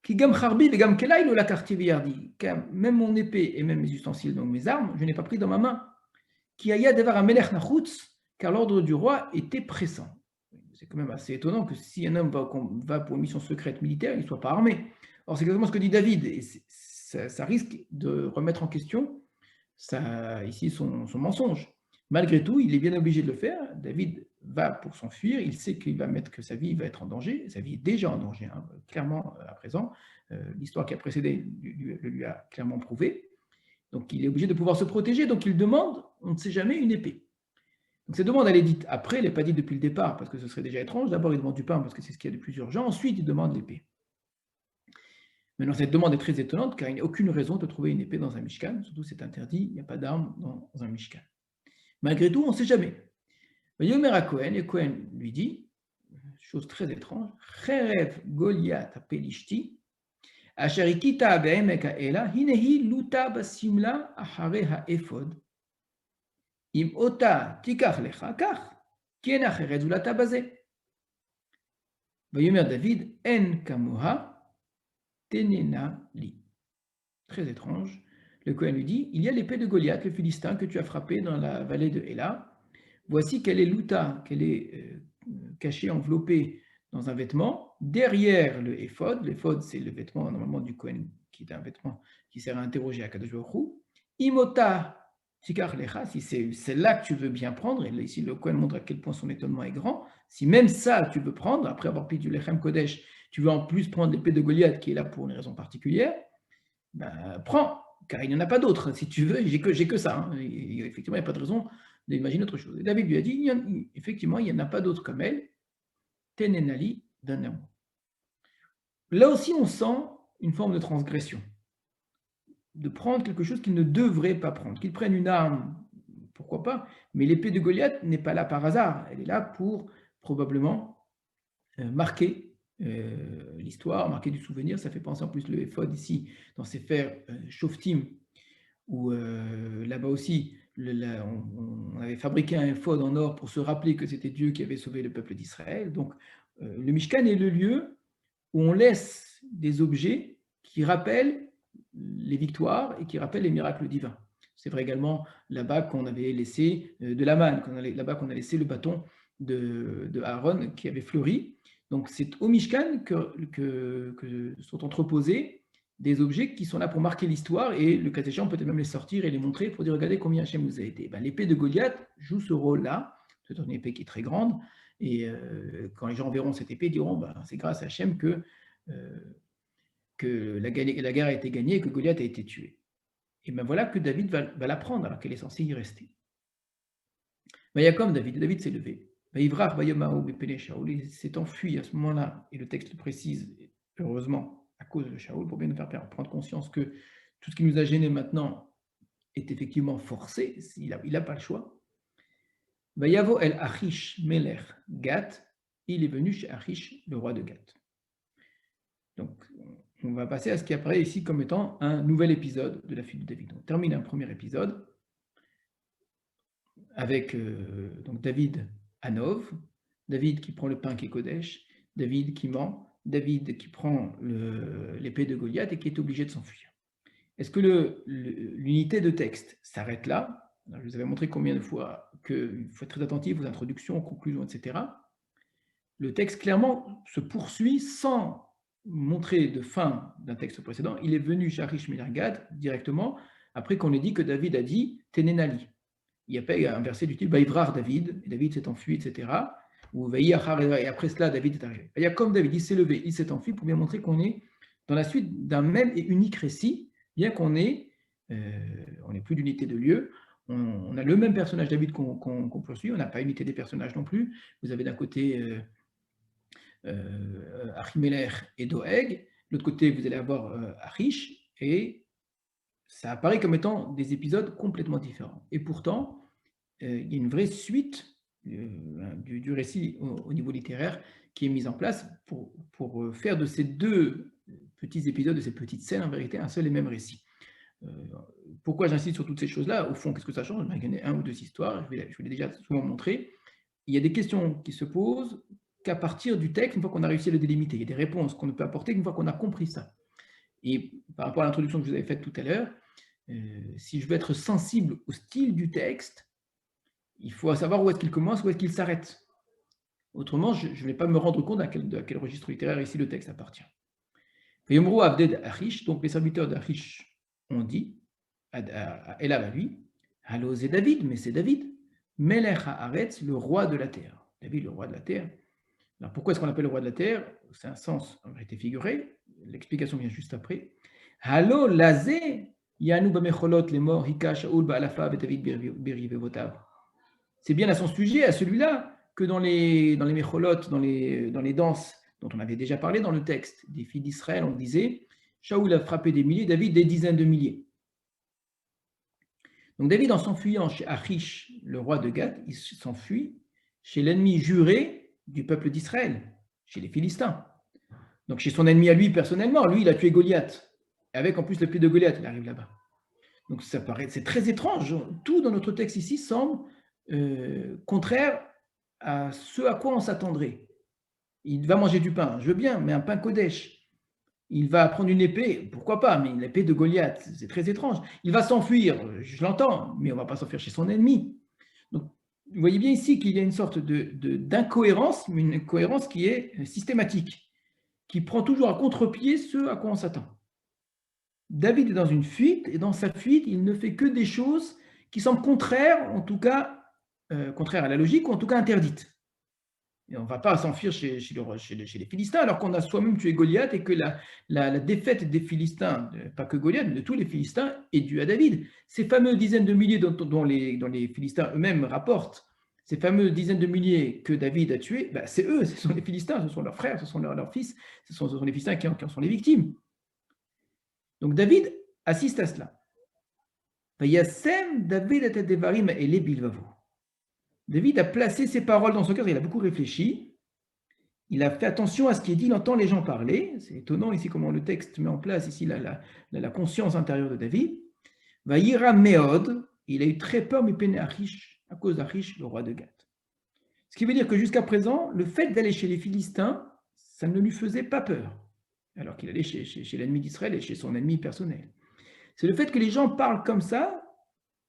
Car même mon épée et même mes ustensiles, donc mes armes, je n'ai pas pris dans ma main. Car l'ordre du roi était pressant. C'est quand même assez étonnant que si un homme va pour une mission secrète militaire, il ne soit pas armé. Or, c'est exactement ce que dit David, et ça risque de remettre en question ici son mensonge. Malgré tout, il est bien obligé de le faire. David va pour s'enfuir, il sait que sa vie va être en danger, sa vie est déjà en danger, hein, clairement à présent. L'histoire qui a précédé le lui a clairement prouvé. Donc il est obligé de pouvoir se protéger, donc il demande, on ne sait jamais, une épée. Donc cette demande, elle est dite après, elle n'est pas dite depuis le départ, parce que ce serait déjà étrange. D'abord, il demande du pain, parce que c'est ce qu'il y a de plus urgent. Ensuite, il demande l'épée. Maintenant, cette demande est très étonnante, car il n'y a aucune raison de trouver une épée dans un Mishkan. Surtout, c'est interdit, il n'y a pas d'arme dans un Mishkan. Malgré tout, on ne sait jamais. Yomer à Cohen, et Cohen lui dit, chose très étrange, Cherev Goliath Pelishti, Asherikita Be'emek Ha'ela, Hinehi Luta Basimla Ahare Ha'efod. Im ota tikach lecha kach, kien acheret zulata bazeh. Vayomer David, en kamoha tenena li. Très étrange. Le Cohen lui dit, il y a l'épée de Goliath, le Philistin, que tu as frappé dans la vallée de Héla. Voici qu'elle est luta, qu'elle est cachée, enveloppée dans un vêtement, derrière le éphod. L'éphod, c'est le vêtement normalement du Cohen, qui est un vêtement qui sert à interroger à Kadosh Baruch Hu. Imota Tikar lecha, si c'est celle-là que tu veux bien prendre, et là, ici le Kohen montre à quel point son étonnement est grand, si même ça tu veux prendre, après avoir pris du Lechem Kodesh, tu veux en plus prendre l'épée de Goliath qui est là pour une raison particulière, ben, prends, car il n'y en a pas d'autre. Si tu veux, j'ai que ça. Hein. Et effectivement, il n'y a pas de raison d'imaginer autre chose. Et David lui a dit, effectivement, il n'y en a pas d'autre comme elle, Tenenali d'un amour. Là aussi, on sent une forme de transgression, de prendre quelque chose qu'il ne devrait pas prendre. Qu'il prenne une arme, pourquoi pas, mais l'épée de Goliath n'est pas là par hasard. Elle est là pour probablement marquer l'histoire, marquer du souvenir. Ça fait penser en plus le éphod ici, dans ces fers Shoftim, où là-bas aussi, on avait fabriqué un éphod en or pour se rappeler que c'était Dieu qui avait sauvé le peuple d'Israël. Donc, le Mishkan est le lieu où on laisse des objets qui rappellent les victoires et qui rappellent les miracles divins. C'est vrai également là-bas qu'on avait laissé de la manne, là-bas qu'on a laissé le bâton de Aaron qui avait fleuri. Donc c'est au Mishkan que sont entreposés des objets qui sont là pour marquer l'histoire et le cas échéant peut-être même les sortir et les montrer pour dire regardez combien Hachem nous a aidés. Ben, l'épée de Goliath joue ce rôle-là, c'est une épée qui est très grande et quand les gens verront cette épée, ils diront ben, c'est grâce à Hachem que la guerre a été gagnée et que Goliath a été tué. Et ben voilà que David va la prendre alors qu'elle est censée y rester. Ben, il y a comme David s'est levé. Il s'est enfui à ce moment-là, et le texte le précise, heureusement, à cause de Shaoul, pour bien nous faire prendre conscience que tout ce qui nous a gênés maintenant est effectivement forcé, il n'a pas le choix. Vayavo el Achish Melech Gat, il est venu chez Achish, le roi de Gat. Donc, on va passer à ce qui apparaît ici comme étant un nouvel épisode de la fuite de David. On termine un premier épisode avec donc David à Nov, David qui prend le pain qui est Kodesh, David qui ment, David qui prend l'épée de Goliath et qui est obligé de s'enfuir. Est-ce que l'unité de texte s'arrête là? Alors, je vous avais montré combien de fois qu'il faut être très attentif aux introductions, aux conclusions, etc. Le texte clairement se poursuit sans montrer de fin d'un texte précédent. Il est venu chez Achish Mélargad directement après qu'on ait dit que David a dit Tenenali. Il n'y a pas un verset du type Vaivrar David, et David s'est enfui, etc. Ou Vaïachar, et après cela, David est arrivé. Il y a comme David, il s'est levé, il s'est enfui pour bien montrer qu'on est dans la suite d'un même et unique récit, bien qu'on n'ait plus d'unité de lieu. On a le même personnage David qu'on poursuit, on n'a pas unité des personnages non plus. Vous avez d'un côté Achimelech et Doeg, de l'autre côté vous allez avoir Achish, et ça apparaît comme étant des épisodes complètement différents. Et pourtant, il y a une vraie suite du récit au niveau littéraire qui est mise en place pour faire de ces deux petits épisodes, de ces petites scènes, en vérité, un seul et même récit. Pourquoi j'insiste sur toutes ces choses-là? Au fond, qu'est-ce que ça change? Il y en a un ou deux histoires, je vous l'ai déjà souvent montré. Il y a des questions qui se posent qu'à partir du texte, une fois qu'on a réussi à le délimiter. Il y a des réponses qu'on ne peut apporter qu'une fois qu'on a compris ça. Et par rapport à l'introduction que je vous avais faite tout à l'heure, si je veux être sensible au style du texte, il faut savoir où est-ce qu'il commence, où est-ce qu'il s'arrête. Autrement, je ne vais pas me rendre compte à quel registre littéraire ici le texte appartient. Yomru Avded Achish, donc les serviteurs d'Achish ont dit, Elav à lui, Allô, c'est David, mais c'est David, Melech Haaretz, le roi de la terre. David, le roi de la terre. Alors pourquoi est-ce qu'on l'appelle le roi de la terre? C'est un sens en vérité figuré, l'explication vient juste après. Allô, Lazé, Yanou Bamecholot, les morts, Hika, Shaoul, Baalafa, David, Beri, Vevotav. C'est bien à son sujet, à celui-là, que dans les Mecholot, dans les danses dont on avait déjà parlé dans le texte des filles d'Israël, on disait Shaoul a frappé des milliers, David des dizaines de milliers. Donc David, en s'enfuyant chez Achish, le roi de Gath, il s'enfuit chez l'ennemi juré du peuple d'Israël, chez les Philistins. Donc chez son ennemi à lui personnellement, lui il a tué Goliath, avec en plus le pied de Goliath, il arrive là-bas. Donc ça paraît, c'est très étrange. Tout dans notre texte ici semble contraire à ce à quoi on s'attendrait. Il va manger du pain, je veux bien, mais un pain Kodesh. Il va prendre une épée, pourquoi pas, mais une épée de Goliath, c'est très étrange. Il va s'enfuir, je l'entends, mais on ne va pas s'enfuir chez son ennemi. Donc, vous voyez bien ici qu'il y a une sorte d'incohérence, mais une cohérence qui est systématique, qui prend toujours à contre-pied ce à quoi on s'attend. David est dans une fuite, et dans sa fuite, il ne fait que des choses qui semble contraire, en tout cas, contraire à la logique, ou en tout cas interdite. Et on ne va pas s'enfuir chez les Philistins, alors qu'on a soi-même tué Goliath et que la défaite des Philistins, pas que Goliath, mais de tous les Philistins, est due à David. Ces fameuses dizaines de milliers dont les Philistins eux-mêmes rapportent, ces fameuses dizaines de milliers que David a tués, bah, c'est eux, ce sont les Philistins, ce sont leurs frères, ce sont leurs fils, ce sont les Philistins qui en sont les victimes. Donc David assiste à cela. Vayassem David et Devarim et les Bilvavo. David a placé ses paroles dans son cœur, il a beaucoup réfléchi, il a fait attention à ce qui est dit, il entend les gens parler. C'est étonnant ici comment le texte met en place ici la conscience intérieure de David. Vaïra Meod, il a eu très peur, mais péné Achish, à cause d'Achish, le roi de Gath. Ce qui veut dire que jusqu'à présent, le fait d'aller chez les Philistins, ça ne lui faisait pas peur, alors qu'il allait chez l'ennemi d'Israël et chez son ennemi personnel. C'est le fait que les gens parlent comme ça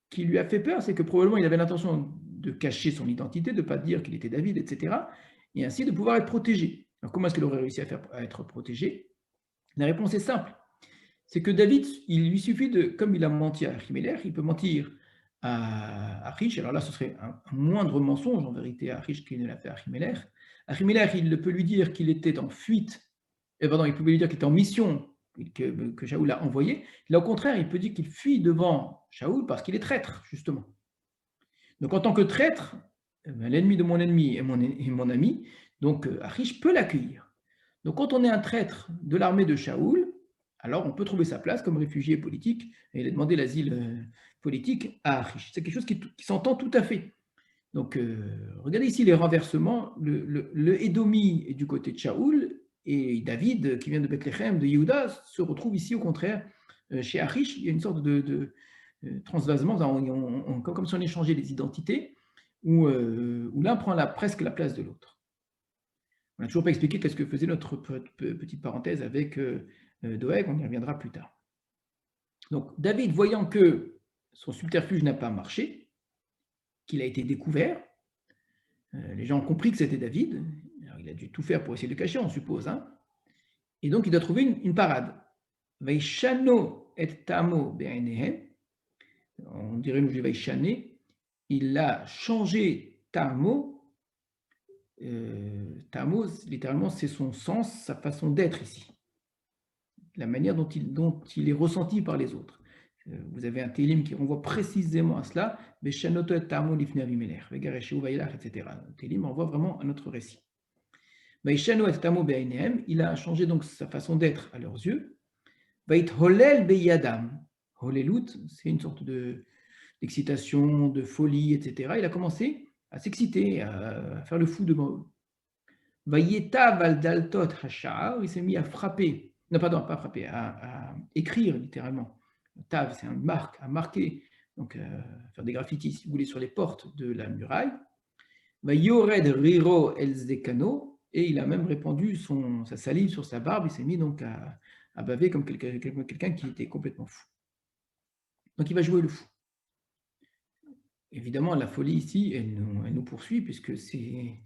qui lui a fait peur, c'est que probablement il avait l'intention de cacher son identité, de ne pas dire qu'il était David, etc., et ainsi de pouvoir être protégé. Alors comment est-ce qu'il aurait réussi à être protégé? La réponse est simple. C'est que David, il lui suffit de, comme il a menti à Achimelech, il peut mentir à Achish, alors là ce serait un moindre mensonge en vérité à Achish qu'il ne l'a fait à Achimelech. Achimelech, il peut lui dire qu'il était en fuite, pardon, il pouvait lui dire qu'il était en mission que Shaoul a envoyé. Là, au contraire, il peut dire qu'il fuit devant Shaoul parce qu'il est traître, justement. Donc, en tant que traître, l'ennemi de mon ennemi est mon ami, donc Achish peut l'accueillir. Donc, quand on est un traître de l'armée de Shaoul, alors on peut trouver sa place comme réfugié politique, et il a demandé l'asile politique à Achish. C'est quelque chose qui s'entend tout à fait. Donc, regardez ici les renversements. Le Édomi est du côté de Shaoul, et David, qui vient de Bethléem, de Yehuda, se retrouve ici au contraire chez Achish. Il y a une sorte de transvasement, comme si on échangeait les identités, où l'un prend presque la place de l'autre. On n'a toujours pas expliqué qu'est-ce que faisait notre petite parenthèse avec Doeg, on y reviendra plus tard. Donc David, voyant que son subterfuge n'a pas marché, qu'il a été découvert, les gens ont compris que c'était David. Alors, il a dû tout faire pour essayer de le cacher, on suppose. Hein. Et donc, il doit trouver une parade. Vaishano et tamo be'enehem. On dirait nous, Vaishane. Il a changé tamo. Tamo, littéralement, c'est son sens, sa façon d'être ici. La manière dont il est ressenti par les autres. Vous avez un télim qui renvoie précisément à cela, etc. Le télim renvoie vraiment à notre récit. Il a changé donc sa façon d'être à leurs yeux. Holelut, c'est une sorte d'excitation, de folie, etc. Il a commencé à s'exciter, à faire le fou devant eux. Il s'est mis à frapper, non pardon, pas frapper, à écrire littéralement. Tav, c'est une marque, à marquer, donc faire des graffitis, si vous voulez, sur les portes de la muraille. Yored Riro Elzdekano, et il a même répandu sa salive sur sa barbe, il s'est mis donc à baver comme quelqu'un qui était complètement fou. Donc il va jouer le fou. Évidemment, la folie ici, elle nous poursuit, puisque c'est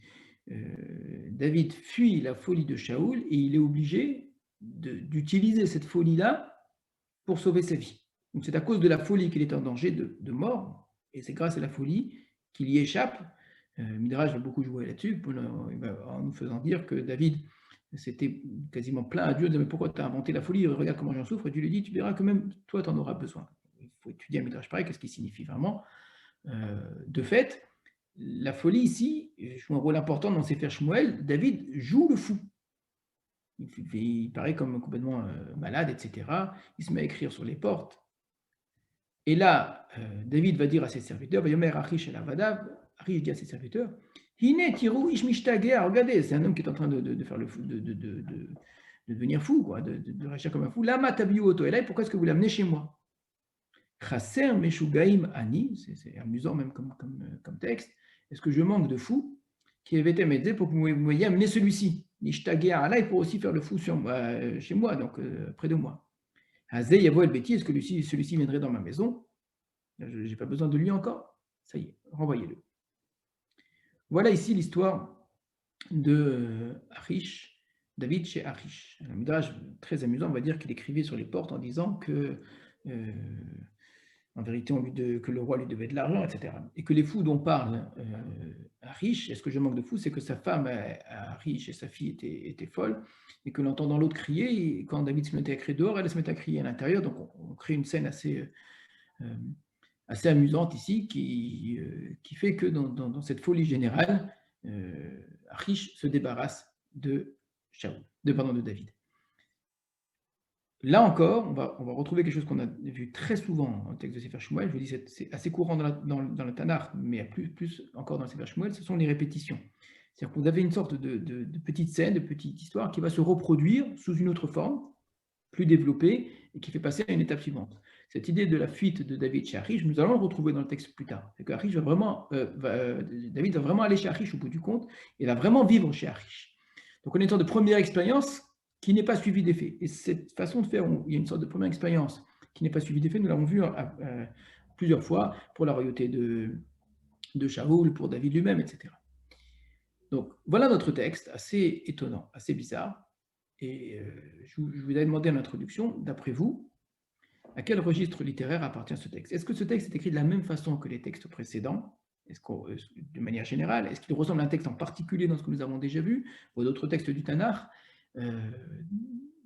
David fuit la folie de Shaoul et il est obligé d'utiliser cette folie-là pour sauver sa vie. Donc c'est à cause de la folie qu'il est en danger de mort, et c'est grâce à la folie qu'il y échappe. Midrash va beaucoup jouer là-dessus, en nous faisant dire que David s'était quasiment plaint à Dieu, de mais pourquoi tu as inventé la folie, regarde comment j'en souffre, et Dieu lui dit, tu verras que même toi, tu en auras besoin. Il faut étudier un Midrash pareil, qu'est-ce qu'il signifie vraiment. De fait, la folie ici joue un rôle important dans Sefer Shmuel. David joue le fou. Il paraît comme complètement malade, etc. Il se met à écrire sur les portes. Et là, David va dire à ses serviteurs, Achish dit à ses serviteurs, regardez, c'est un homme qui est en train de faire le fou, de devenir fou, quoi, de réagir comme un fou. Lama tabiu oto elai, pourquoi est-ce que vous l'amenez chez moi? Chaser meshugaim ani, c'est amusant même comme texte. Est-ce que je manque de fous qui avait été m'aider pour que vous m'ayez amené celui-ci? Nishtager alai pour aussi faire le fou chez moi, donc près de moi. Hazé yavo el beti, est-ce que celui-ci viendrait dans ma maison? Je n'ai pas besoin de lui encore. Ça y est, renvoyez-le. Voilà ici l'histoire de Achish, David chez Achish. Un midrash très amusant, on va dire qu'il écrivait sur les portes en disant que En vérité, que le roi lui devait de l'argent, etc. Et que les fous dont parle Riche, et ce que je manque de fou, c'est que sa femme Riche et sa fille étaient folles, et que l'entendant l'autre crier, et quand David se mettait à crier dehors, elle se mettait à crier à l'intérieur. Donc on crée une scène assez amusante ici, qui fait que dans cette folie générale, Riche se débarrasse de de David. Là encore, on va retrouver quelque chose qu'on a vu très souvent dans le texte de Sefer Shmuel. Je vous dis, c'est assez courant dans le Tanakh, mais plus encore dans le Sefer Shmuel, ce sont les répétitions. C'est-à-dire que vous avez une sorte de petite scène, de petite histoire qui va se reproduire sous une autre forme, plus développée, et qui fait passer à une étape suivante. Cette idée de la fuite de David chez Achish, nous allons le retrouver dans le texte plus tard. C'est que David va vraiment aller chez Achish au bout du compte, et va vraiment vivre chez Achish. Donc on est une sorte de première expérience qui n'est pas suivie d'effet. Et cette façon de faire, il y a une sorte de première expérience qui n'est pas suivie d'effet, nous l'avons vu plusieurs fois pour la royauté de Shaoul, pour David lui-même, etc. Donc voilà notre texte, assez étonnant, assez bizarre. Et je vous ai demandé en introduction, d'après vous, à quel registre littéraire appartient ce texte? Est-ce que ce texte est écrit de la même façon que les textes précédents, de manière générale? Est-ce qu'il ressemble à un texte en particulier dans ce que nous avons déjà vu, ou d'autres textes du Tanakh,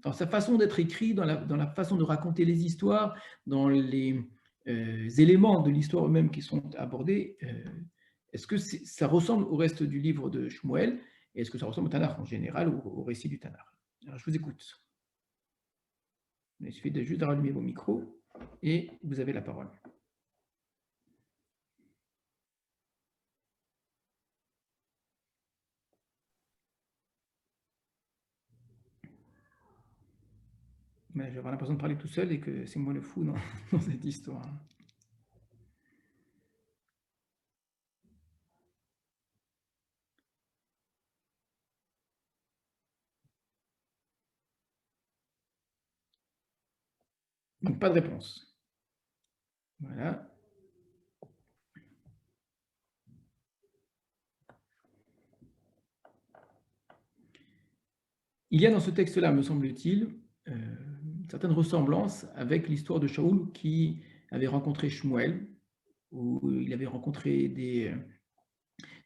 dans sa façon d'être écrit, dans la façon de raconter les histoires, dans les éléments de l'histoire eux-mêmes qui sont abordés? Est-ce que ça ressemble au reste du livre de Shmuel? Et est-ce que ça ressemble au Tanakh en général, ou au récit du Tanakh? Alors, je vous écoute. Il suffit de juste rallumer vos micros et vous avez la parole. Mais j'ai l'impression de parler tout seul et que c'est moi le fou dans cette histoire. Donc, pas de réponse. Voilà. Il y a dans ce texte-là, me semble-t-il, une certaine ressemblance avec l'histoire de Shaoul qui avait rencontré Shmuel, où il avait rencontré des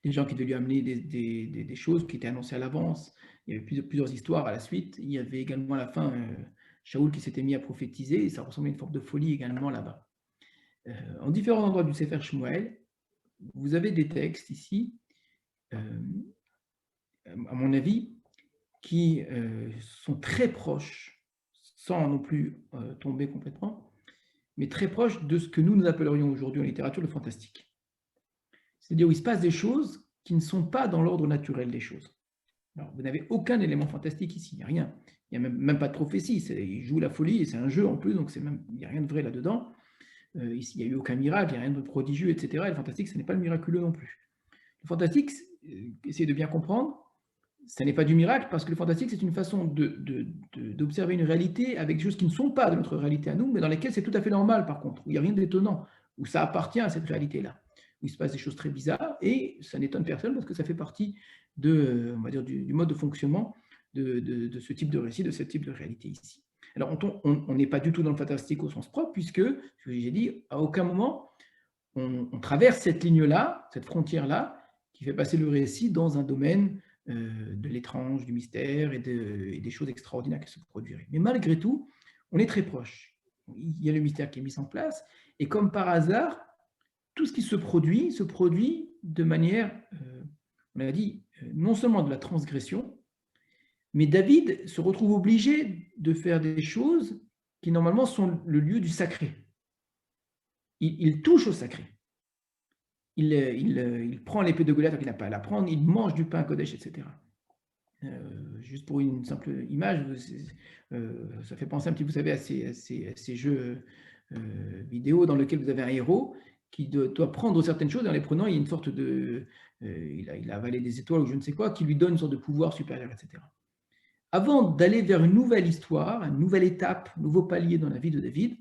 gens qui devaient lui amener des choses qui étaient annoncées à l'avance. Il y avait plusieurs histoires à la suite. Il y avait également à la fin Shaoul qui s'était mis à prophétiser, et ça ressemblait à une forme de folie également là-bas. En différents endroits du Sefer Shmuel, vous avez des textes ici, à mon avis, qui sont très proches, sans non plus tomber complètement, mais très proches de ce que nous appellerions aujourd'hui en littérature le fantastique. C'est-à-dire où il se passe des choses qui ne sont pas dans l'ordre naturel des choses. Alors, vous n'avez aucun élément fantastique ici, il n'y a rien. Il n'y a même pas de prophétie, il joue la folie, et c'est un jeu en plus, donc il n'y a rien de vrai là-dedans. Ici, il n'y a eu aucun miracle, il n'y a rien de prodigieux, etc. Et le fantastique, ce n'est pas le miraculeux non plus. Le fantastique, essayez de bien comprendre, ce n'est pas du miracle, parce que le fantastique, c'est une façon d'observer une réalité avec des choses qui ne sont pas de notre réalité à nous, mais dans lesquelles c'est tout à fait normal, par contre, où il n'y a rien d'étonnant, où ça appartient à cette réalité-là, où il se passe des choses très bizarres, et ça n'étonne personne, parce que ça fait partie on va dire, du mode de fonctionnement de ce type de récit, de ce type de réalité ici. Alors, on n'est pas du tout dans le fantastique au sens propre, puisque, ce que j'ai dit, à aucun moment, on traverse cette ligne-là, cette frontière-là, qui fait passer le récit dans un domaine de l'étrange, du mystère et des choses extraordinaires qui se produiraient. Mais malgré tout, on est très proche. Il y a le mystère qui est mis en place, et comme par hasard, tout ce qui se produit de manière, on a dit, non seulement de la transgression, mais David se retrouve obligé de faire des choses qui normalement sont le lieu du sacré. Il touche au sacré. Il prend l'épée de Goliath alors qu'il n'a pas à la prendre, il mange du pain Kodesh, etc. Juste pour une simple image, ça fait penser un petit peu, vous savez, à ces jeux vidéo dans lesquels vous avez un héros qui doit prendre certaines choses, et en les prenant, il y a une sorte de... il a avalé des étoiles ou je ne sais quoi, qui lui donne une sorte de pouvoir supérieur, etc. Avant d'aller vers une nouvelle histoire, une nouvelle étape, un nouveau palier dans la vie de David,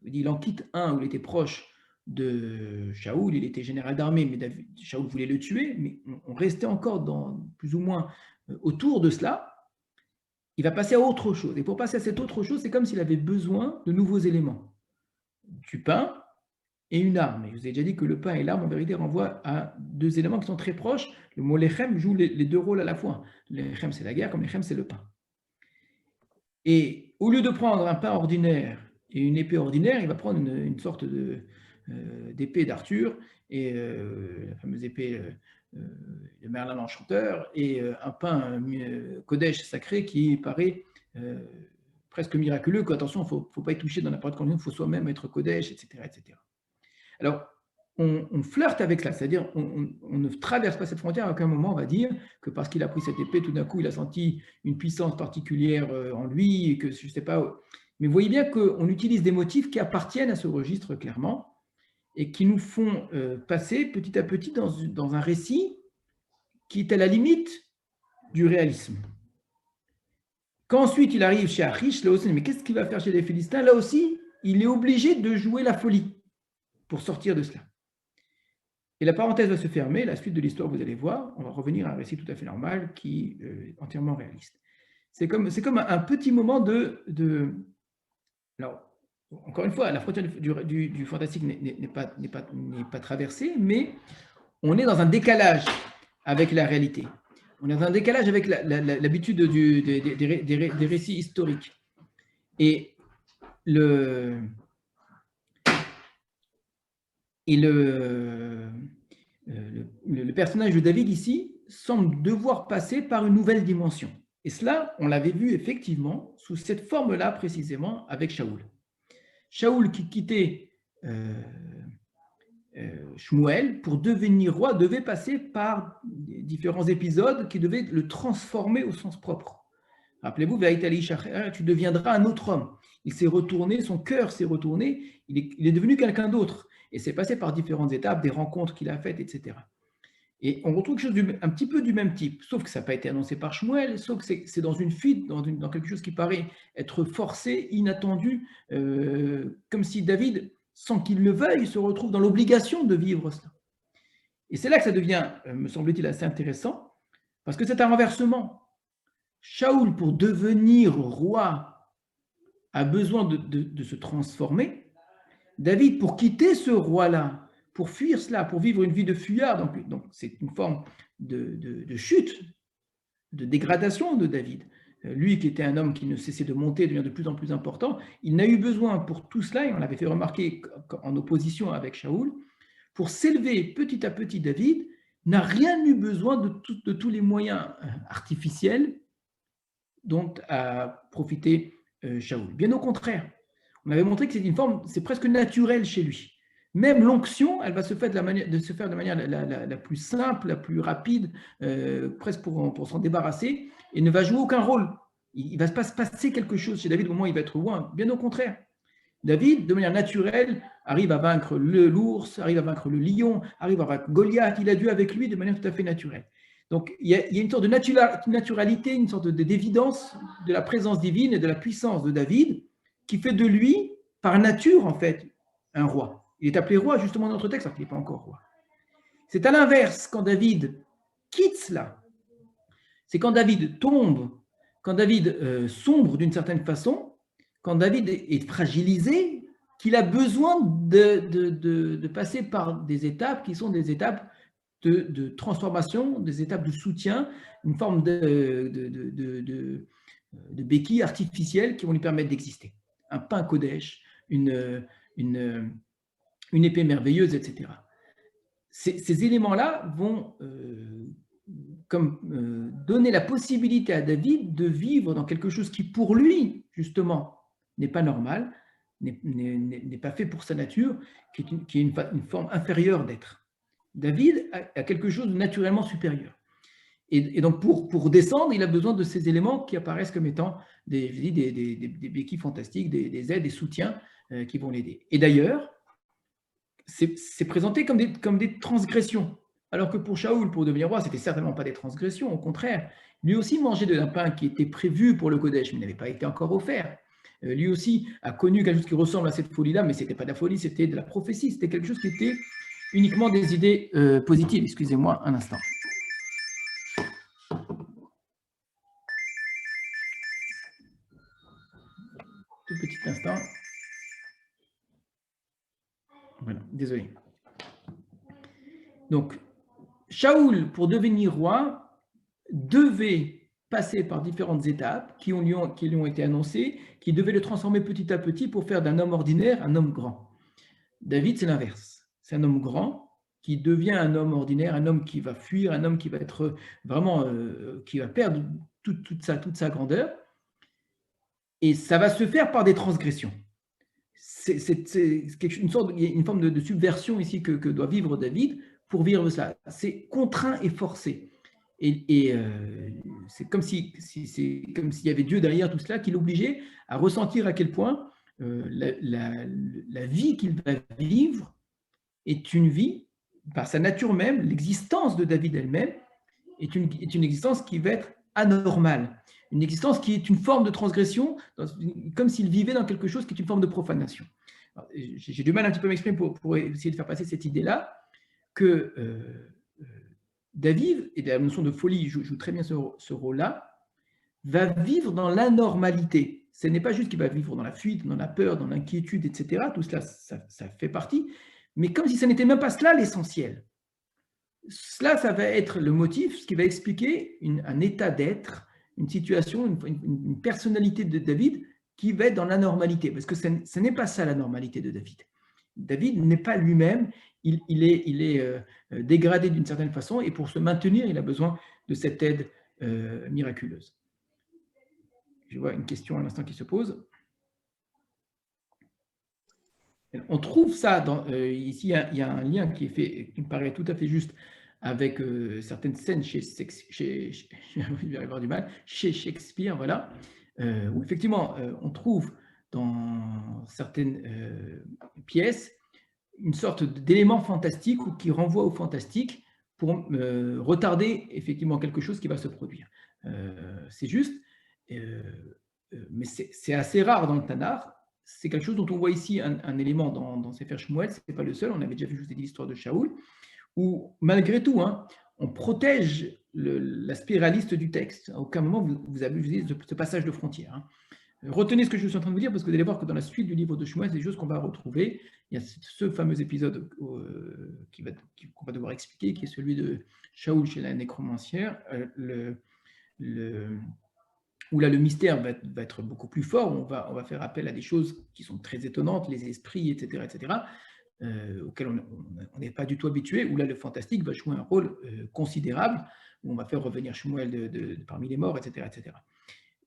il en quitte un où il était proche de Shaoul, il était général d'armée, mais Shaoul voulait le tuer, mais on restait encore dans, plus ou moins autour de cela. Il va passer à autre chose. Et pour passer à cette autre chose, c'est comme s'il avait besoin de nouveaux éléments. Du pain, et une arme. Et je vous ai déjà dit que le pain et l'arme, en vérité, renvoient à deux éléments qui sont très proches. Le mot lechem joue les deux rôles à la fois. Lechem, c'est la guerre, comme lechem, c'est le pain. Et au lieu de prendre un pain ordinaire et une épée ordinaire, il va prendre une sorte d'épée d'Arthur, et la fameuse épée de Merlin l'Enchanteur, et un pain Kodesh sacré qui paraît presque miraculeux, qu'attention, il ne faut pas y toucher dans n'importe quelle condition, il faut soi-même être Kodesh, etc. etc. Alors, on flirte avec cela, c'est-à-dire on ne traverse pas cette frontière. À aucun moment on va dire que parce qu'il a pris cette épée, tout d'un coup il a senti une puissance particulière en lui, et que je ne sais pas. Mais vous voyez bien qu'on utilise des motifs qui appartiennent à ce registre clairement et qui nous font passer petit à petit dans un récit qui est à la limite du réalisme. Quand ensuite il arrive chez Achish, là aussi, mais qu'est-ce qu'il va faire chez les Philistins? Là aussi, il est obligé de jouer la folie pour sortir de cela. Et la parenthèse va se fermer, la suite de l'histoire, vous allez voir, on va revenir à un récit tout à fait normal qui est entièrement réaliste. C'est comme un petit moment de... Alors, encore une fois, la frontière du fantastique n'est pas traversée, mais on est dans un décalage avec la réalité. On est dans un décalage avec l'habitude des récits historiques. Et le personnage de David ici semble devoir passer par une nouvelle dimension. Et cela, on l'avait vu effectivement sous cette forme-là précisément avec Shaoul. Shaoul qui quittait Shmuel pour devenir roi devait passer par différents épisodes qui devaient le transformer au sens propre. Rappelez-vous, tu deviendras un autre homme. Il s'est retourné, son cœur s'est retourné, il est devenu quelqu'un d'autre. Et c'est passé par différentes étapes, des rencontres qu'il a faites, etc. Et on retrouve quelque chose un petit peu du même type, sauf que ça n'a pas été annoncé par Shmuel, sauf que c'est dans une fuite, dans quelque chose qui paraît être forcé, inattendu, comme si David, sans qu'il le veuille, se retrouve dans l'obligation de vivre cela. Et c'est là que ça devient, me semble-t-il, assez intéressant, parce que c'est un renversement. Shaoul, pour devenir roi, a besoin de se transformer. David, pour quitter ce roi-là, pour fuir cela, pour vivre une vie de fuyard, donc c'est une forme de chute, de dégradation de David. Lui qui était un homme qui ne cessait de monter, devient de plus en plus important, il n'a eu besoin pour tout cela, et on l'avait fait remarquer en opposition avec Shaoul, pour s'élever petit à petit. David n'a rien eu besoin de tous les moyens artificiels dont a profité Shaoul. Bien au contraire, on avait montré que c'est une forme, c'est presque naturel chez lui. Même l'onction, elle va se faire de la manière la plus simple, la plus rapide, presque pour s'en débarrasser, et ne va jouer aucun rôle. Il ne va pas se passer quelque chose chez David au moment où il va être roi. Bien au contraire. David, de manière naturelle, arrive à vaincre l'ours, arrive à vaincre le lion, arrive à vaincre Goliath. Il a Dieu avec lui de manière tout à fait naturelle. Donc, il y a une sorte de naturalité, une sorte d'évidence de la présence divine et de la puissance de David qui fait de lui, par nature, en fait, un roi. Il est appelé roi, justement, dans notre texte, alors qu'il n'est pas encore roi. C'est à l'inverse, quand David quitte cela, c'est quand David tombe, quand David sombre d'une certaine façon, quand David est fragilisé, qu'il a besoin de passer par des étapes qui sont des étapes de transformation, des étapes de soutien, une forme de béquilles artificielles qui vont lui permettre d'exister. Un pain Kodesh, une épée merveilleuse, etc. Ces éléments-là vont donner la possibilité à David de vivre dans quelque chose qui, pour lui, justement, n'est pas normal, n'est pas fait pour sa nature, qui est une forme inférieure d'être. David a quelque chose de naturellement supérieur. Et donc, pour descendre, il a besoin de ces éléments qui apparaissent comme étant des béquilles fantastiques, des aides, des soutiens qui vont l'aider. Et d'ailleurs, c'est présenté comme des transgressions. Alors que pour Shaoul, pour devenir roi, ce n'était certainement pas des transgressions, au contraire. Lui aussi mangeait de la pain qui était prévu pour le Kodesh, mais n'avait pas été encore offert. Lui aussi a connu quelque chose qui ressemble à cette folie-là, mais ce n'était pas de la folie, c'était de la prophétie, c'était quelque chose qui était uniquement des idées positives. Excusez-moi un instant. Tout petit instant. Voilà. désolé. Donc, Shaoul, pour devenir roi, devait passer par différentes étapes qui lui ont été annoncées, qui devaient le transformer petit à petit pour faire d'un homme ordinaire un homme grand. David, c'est l'inverse. C'est un homme grand qui devient un homme ordinaire, un homme qui va fuir, un homme qui va être vraiment, qui va perdre toute sa grandeur. Et ça va se faire par des transgressions. Il y a une forme de subversion ici que doit vivre David pour vivre cela. C'est contraint et forcé. Et c'est comme s'il y avait Dieu derrière tout cela, qui l'obligeait à ressentir à quel point la vie qu'il va vivre est une vie, par sa nature même, l'existence de David elle-même est une existence qui va être anormale, une existence qui est une forme de transgression, comme s'il vivait dans quelque chose qui est une forme de profanation. J'ai du mal un petit peu à m'exprimer pour essayer de faire passer cette idée-là, que David, et la notion de folie joue très bien ce rôle-là, va vivre dans l'anormalité. Ce n'est pas juste qu'il va vivre dans la fuite, dans la peur, dans l'inquiétude, etc. Tout cela, ça fait partie, mais comme si ce n'était même pas cela l'essentiel. Cela, ça va être le motif, ce qui va expliquer un état d'être, une situation, une personnalité de David qui va être dans l'anormalité, parce que ce n'est pas ça la normalité de David. David n'est pas lui-même, il est dégradé d'une certaine façon, et pour se maintenir, il a besoin de cette aide miraculeuse. Je vois une question à l'instant qui se pose. On trouve ça, ici il y a un lien qui me paraît tout à fait juste avec certaines scènes chez Shakespeare, voilà, où effectivement on trouve dans certaines pièces une sorte d'élément fantastique ou qui renvoie au fantastique pour retarder effectivement quelque chose qui va se produire. C'est juste, mais c'est assez rare dans le Tanakh. C'est quelque chose dont on voit ici un élément dans Sefer Shmuel, ce n'est pas le seul, on avait déjà vu, je vous ai dit, l'histoire de Shaoul, où malgré tout, on protège l'aspect réaliste du texte. À aucun moment vous abusez de ce passage de frontière. Retenez ce que je suis en train de vous dire, parce que vous allez voir que dans la suite du livre de Shmuel, c'est des choses qu'on va retrouver. Il y a ce fameux épisode qu'on va devoir expliquer, qui est celui de Shaoul chez la nécromancière, où là le mystère va être beaucoup plus fort, on va faire appel à des choses qui sont très étonnantes, les esprits, etc., auxquels on n'est pas du tout habitué, où là le fantastique va jouer un rôle considérable, où on va faire revenir Shmuel parmi les morts, etc., etc.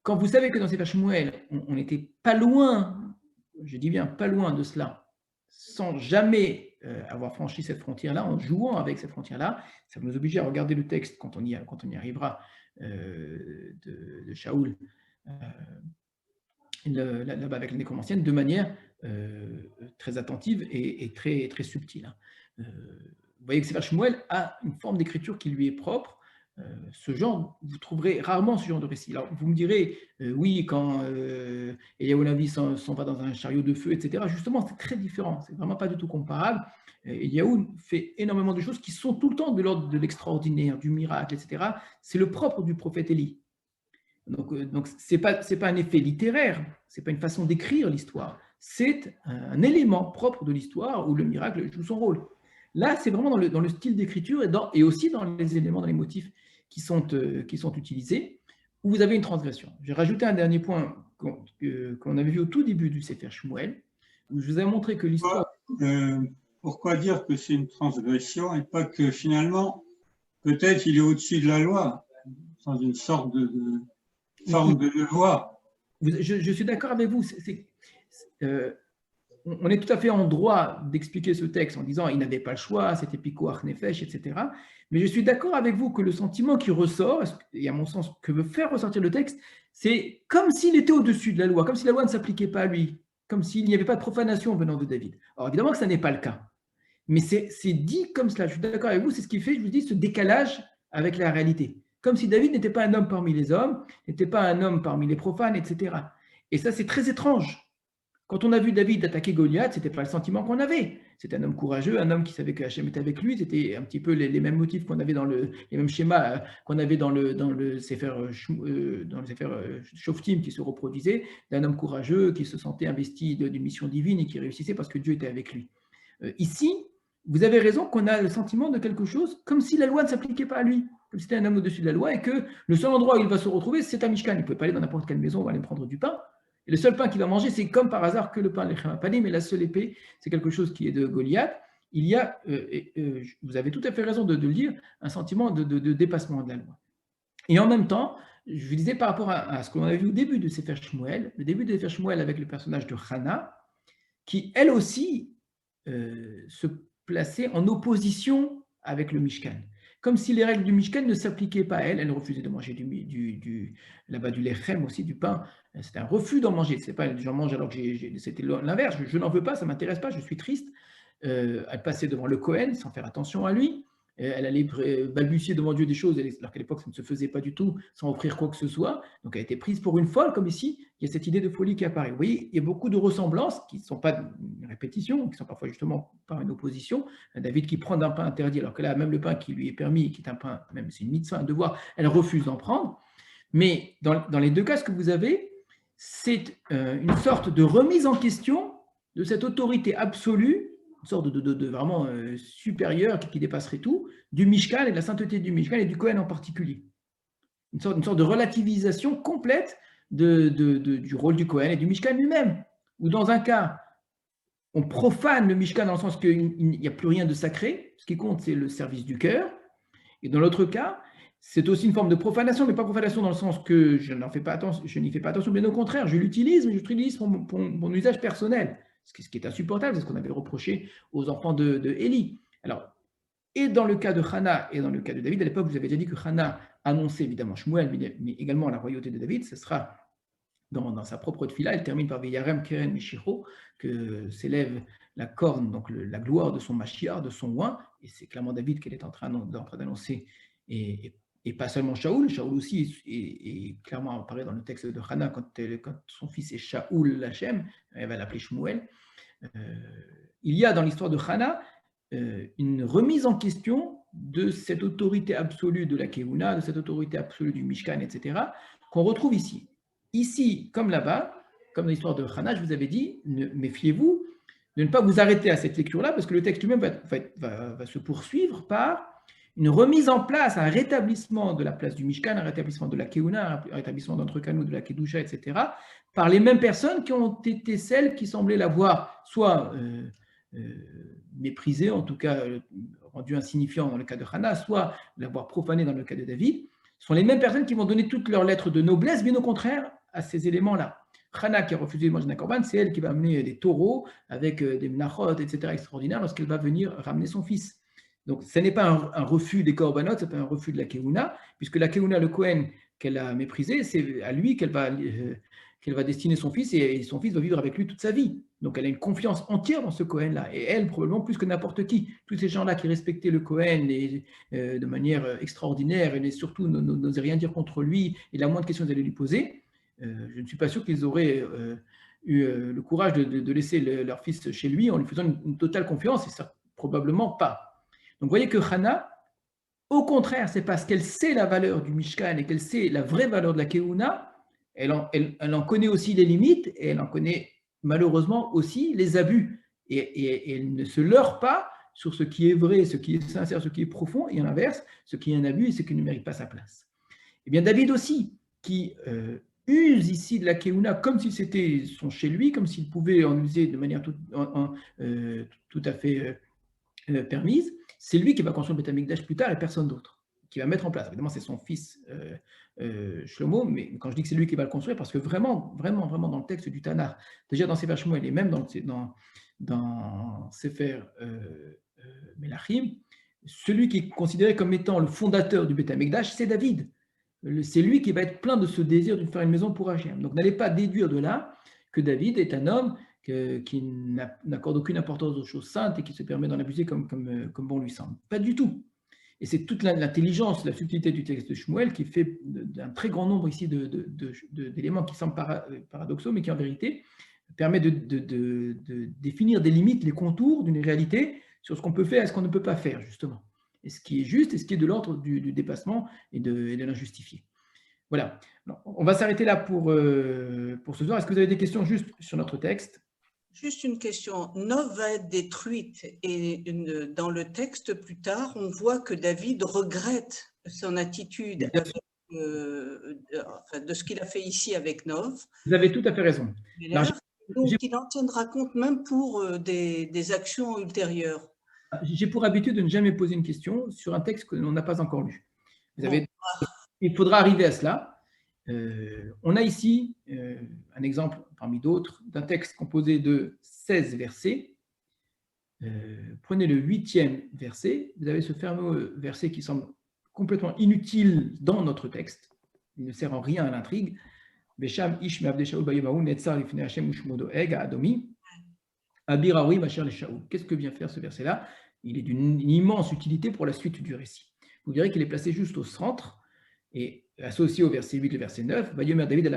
Quand vous savez que dans Sefer Shmuel, on n'était pas loin, je dis bien pas loin de cela, sans jamais avoir franchi cette frontière-là, en jouant avec cette frontière-là, ça va nous obliger à regarder le texte quand on y arrivera de Shaoul là-bas avec la nécromancienne de manière très attentive et très, très subtile. Vous voyez que Sefer Shmuel a une forme d'écriture qui lui est propre. Ce genre, vous trouverez rarement ce genre de récit. Alors, vous me direz, oui, quand Eliyahu Hanavi s'en va dans un chariot de feu, etc., justement, c'est très différent, c'est vraiment pas du tout comparable. Eliyahu fait énormément de choses qui sont tout le temps de l'ordre de l'extraordinaire, du miracle, etc. C'est le propre du prophète Élie. Donc ce n'est pas un effet littéraire, ce n'est pas une façon d'écrire l'histoire, c'est un élément propre de l'histoire où le miracle joue son rôle. Là, c'est vraiment dans le style d'écriture et aussi dans les éléments, dans les motifs qui sont utilisés, où vous avez une transgression. J'ai rajouté un dernier point qu'on avait vu au tout début du Sefer Shmuel, où je vous ai montré que l'histoire... Pourquoi dire que c'est une transgression et pas que finalement, peut-être il est au-dessus de la loi, dans une sorte de forme de devoir. Je suis d'accord avec vous. On est tout à fait en droit d'expliquer ce texte en disant il n'avait pas le choix, c'était Pikuach Nefesh, etc. Mais je suis d'accord avec vous que le sentiment qui ressort, et à mon sens, que veut faire ressortir le texte, c'est comme s'il était au-dessus de la loi, comme si la loi ne s'appliquait pas à lui, comme s'il n'y avait pas de profanation venant de David. Alors évidemment que ça n'est pas le cas. Mais c'est dit comme cela. Je suis d'accord avec vous, c'est ce qui fait, je vous dis, ce décalage avec la réalité. Comme si David n'était pas un homme parmi les hommes, n'était pas un homme parmi les profanes, etc. Et ça, c'est très étrange. Quand on a vu David attaquer Goliath, ce n'était pas le sentiment qu'on avait. C'était un homme courageux, un homme qui savait que Hachem était avec lui. C'était un petit peu les mêmes motifs qu'on avait les mêmes schémas qu'on avait dans le Sefer Shoftim qui se reproduisait, d'un homme courageux qui se sentait investi d'une mission divine et qui réussissait parce que Dieu était avec lui. Ici, vous avez raison qu'on a le sentiment de quelque chose comme si la loi ne s'appliquait pas à lui, comme si c'était un homme au-dessus de la loi et que le seul endroit où il va se retrouver, c'est un Mishkan. Il ne peut pas aller dans n'importe quelle maison, on va aller prendre du pain. Et le seul pain qu'il va manger, c'est comme par hasard que le pain Lechem Apanim, mais la seule épée, c'est quelque chose qui est de Goliath. Il y a, vous avez tout à fait raison de le dire, un sentiment de dépassement de la loi. Et en même temps, je vous disais par rapport à ce qu'on avait vu au début de Sefer Shmuel, le début de Sefer Shmuel avec le personnage de Hana, qui elle aussi se plaçait en opposition avec le Mishkan. Comme si les règles du Mishkan ne s'appliquaient pas à elle, elle refusait de manger là-bas du lechem aussi, du pain. C'était un refus d'en manger. C'est pas j'en mange alors que c'était l'inverse. Je n'en veux pas, ça ne m'intéresse pas, je suis triste. Elle passait devant le Kohen sans faire attention à lui. Elle allait balbutier devant Dieu des choses, alors qu'à l'époque, ça ne se faisait pas du tout, sans offrir quoi que ce soit. Donc, elle a été prise pour une folle, comme ici. Il y a cette idée de folie qui apparaît. Vous voyez, il y a beaucoup de ressemblances qui ne sont pas une répétition, qui sont parfois justement par une opposition. David qui prend d'un pain interdit, alors que là, même le pain qui lui est permis, qui est un pain, même c'est une mitzvah, un devoir, elle refuse d'en prendre. Mais dans les deux cas, ce que vous avez, c'est une sorte de remise en question de cette autorité absolue, une sorte de vraiment supérieur qui dépasserait tout, du Mishkan et de la sainteté du Mishkan et du Kohen en particulier. Une sorte de relativisation complète du rôle du Kohen et du Mishkan lui-même. Ou dans un cas, on profane le Mishkan dans le sens qu'il n'y a plus rien de sacré, ce qui compte c'est le service du cœur. Et dans l'autre cas, c'est aussi une forme de profanation, mais pas profanation dans le sens que je n'y fais pas attention, bien au contraire, je l'utilise, mais je l'utilise pour mon usage personnel. Ce qui est insupportable, c'est ce qu'on avait reproché aux enfants de Élie. Alors, et dans le cas de Hana et dans le cas de David, à l'époque, vous avez déjà dit que Hana annonçait évidemment Shmuel, mais également la royauté de David. Ce sera dans sa propre tefila. Elle termine par Veyarem Keren Mishiro, que s'élève la corne, donc la gloire de son Mashiach, de son oint. Et c'est clairement David qu'elle est en train d'annoncer. Et pas seulement Shaoul. Shaoul aussi est clairement apparaît dans le texte de Hana quand son fils est Shaoul Lachem. Elle va l'appeler Shmuel. Il y a dans l'histoire de Hana une remise en question de cette autorité absolue de la Keuna, de cette autorité absolue du Mishkan, etc., qu'on retrouve ici. Ici, comme là-bas, comme dans l'histoire de Hana, je vous avais dit, méfiez-vous de ne pas vous arrêter à cette lecture-là, parce que le texte lui-même va se poursuivre par une remise en place, un rétablissement de la place du Mishkan, un rétablissement de la Keuna, un rétablissement d'Entre-Kanou, de la Kedusha, etc., par les mêmes personnes qui ont été celles qui semblaient l'avoir soit méprisé, en tout cas rendu insignifiant dans le cas de Hana, soit l'avoir profané dans le cas de David, sont les mêmes personnes qui vont donner toutes leurs lettres de noblesse, bien au contraire, à ces éléments-là. Hana qui a refusé de manger un korban, c'est elle qui va amener des taureaux avec des menachot, etc., extraordinaires, lorsqu'elle va venir ramener son fils. Donc, ce n'est pas un refus des korbanot, ce n'est pas un refus de la Keuna, puisque la Keuna, le Kohen qu'elle a méprisé, c'est à lui qu'elle va destiner son fils, et son fils va vivre avec lui toute sa vie. Donc elle a une confiance entière dans ce Kohen-là, et elle, probablement plus que n'importe qui. Tous ces gens-là qui respectaient le Kohen de manière extraordinaire, et surtout n'osaient rien dire contre lui, et la moindre question qu'ils allaient lui poser, je ne suis pas sûr qu'ils auraient eu le courage de laisser leur fils chez lui en lui faisant une totale confiance, et ça, probablement pas. Donc vous voyez que Hana, au contraire, c'est parce qu'elle sait la valeur du Mishkan et qu'elle sait la vraie valeur de la Keuna, elle en connaît aussi les limites, et elle en connaît malheureusement aussi les abus. Et elle ne se leurre pas sur ce qui est vrai, ce qui est sincère, ce qui est profond, et à l'inverse, ce qui est un abus et ce qui ne mérite pas sa place. Et bien David aussi, qui use ici de la Keuna comme si c'était son chez lui, comme s'il pouvait en user de manière tout à fait permise, c'est lui qui va construire le Beth Amikdash plus tard et personne d'autre, qui va mettre en place. Évidemment, c'est son fils Shlomo, mais quand je dis que c'est lui qui va le construire, parce que vraiment dans le texte du Tanakh, déjà dans Sefer Shmuel et même dans Sefer Melachim, celui qui est considéré comme étant le fondateur du Beth Amikdash, c'est David. C'est lui qui va être plein de ce désir de faire une maison pour Hachem. Donc n'allez pas déduire de là que David est un homme qui n'accorde aucune importance aux choses saintes et qui se permet d'en abuser comme bon lui semble. Pas du tout. Et c'est toute l'intelligence, la subtilité du texte de Shmuel qui fait d'un très grand nombre ici d'éléments qui semblent paradoxaux, mais qui en vérité permet de définir des limites, les contours d'une réalité sur ce qu'on peut faire et ce qu'on ne peut pas faire, justement. Et ce qui est juste et ce qui est de l'ordre du dépassement et de l'injustifié. Voilà. Alors, on va s'arrêter là pour ce soir. Est-ce que vous avez des questions juste sur notre texte ? Juste une question. Nov va être détruite et dans le texte plus tard, on voit que David regrette son attitude avec, enfin, de ce qu'il a fait ici avec Nov. Vous avez tout à fait raison. Donc, il en tiendra compte même pour des actions ultérieures. J'ai pour habitude de ne jamais poser une question sur un texte que l'on n'a pas encore lu. Il faudra arriver à cela. On a ici un exemple parmi d'autres d'un texte composé de 16 versets. Prenez le 8e verset. Vous avez ce fameux verset qui semble complètement inutile dans notre texte. Il ne sert en rien à l'intrigue. Besham ish me'avdei Shaul bayemahu netzar lifnei Hashem ushmodo eg adomi abir haorim asher le Shaul. Qu'est-ce que vient faire ce verset-là? Il est d'une immense utilité pour la suite du récit. Vous verrez qu'il est placé juste au centre et associé au verset 8 et verset 9, David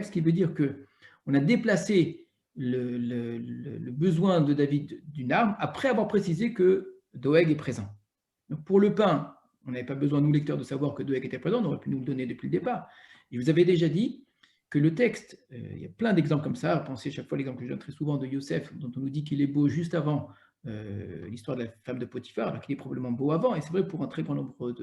ce qui veut dire qu'on a déplacé le besoin de David d'une arme après avoir précisé que Doeg est présent. Donc pour le pain, on n'avait pas besoin, nous lecteurs, de savoir que Doeg était présent, on aurait pu nous le donner depuis le départ. Et vous avez déjà dit que le texte, il y a plein d'exemples comme ça, pensez chaque fois l'exemple que je donne très souvent de Yosef, dont on nous dit qu'il est beau juste avant l'histoire de la femme de Potiphar, alors qu'il est probablement beau avant, et c'est vrai pour un très grand nombre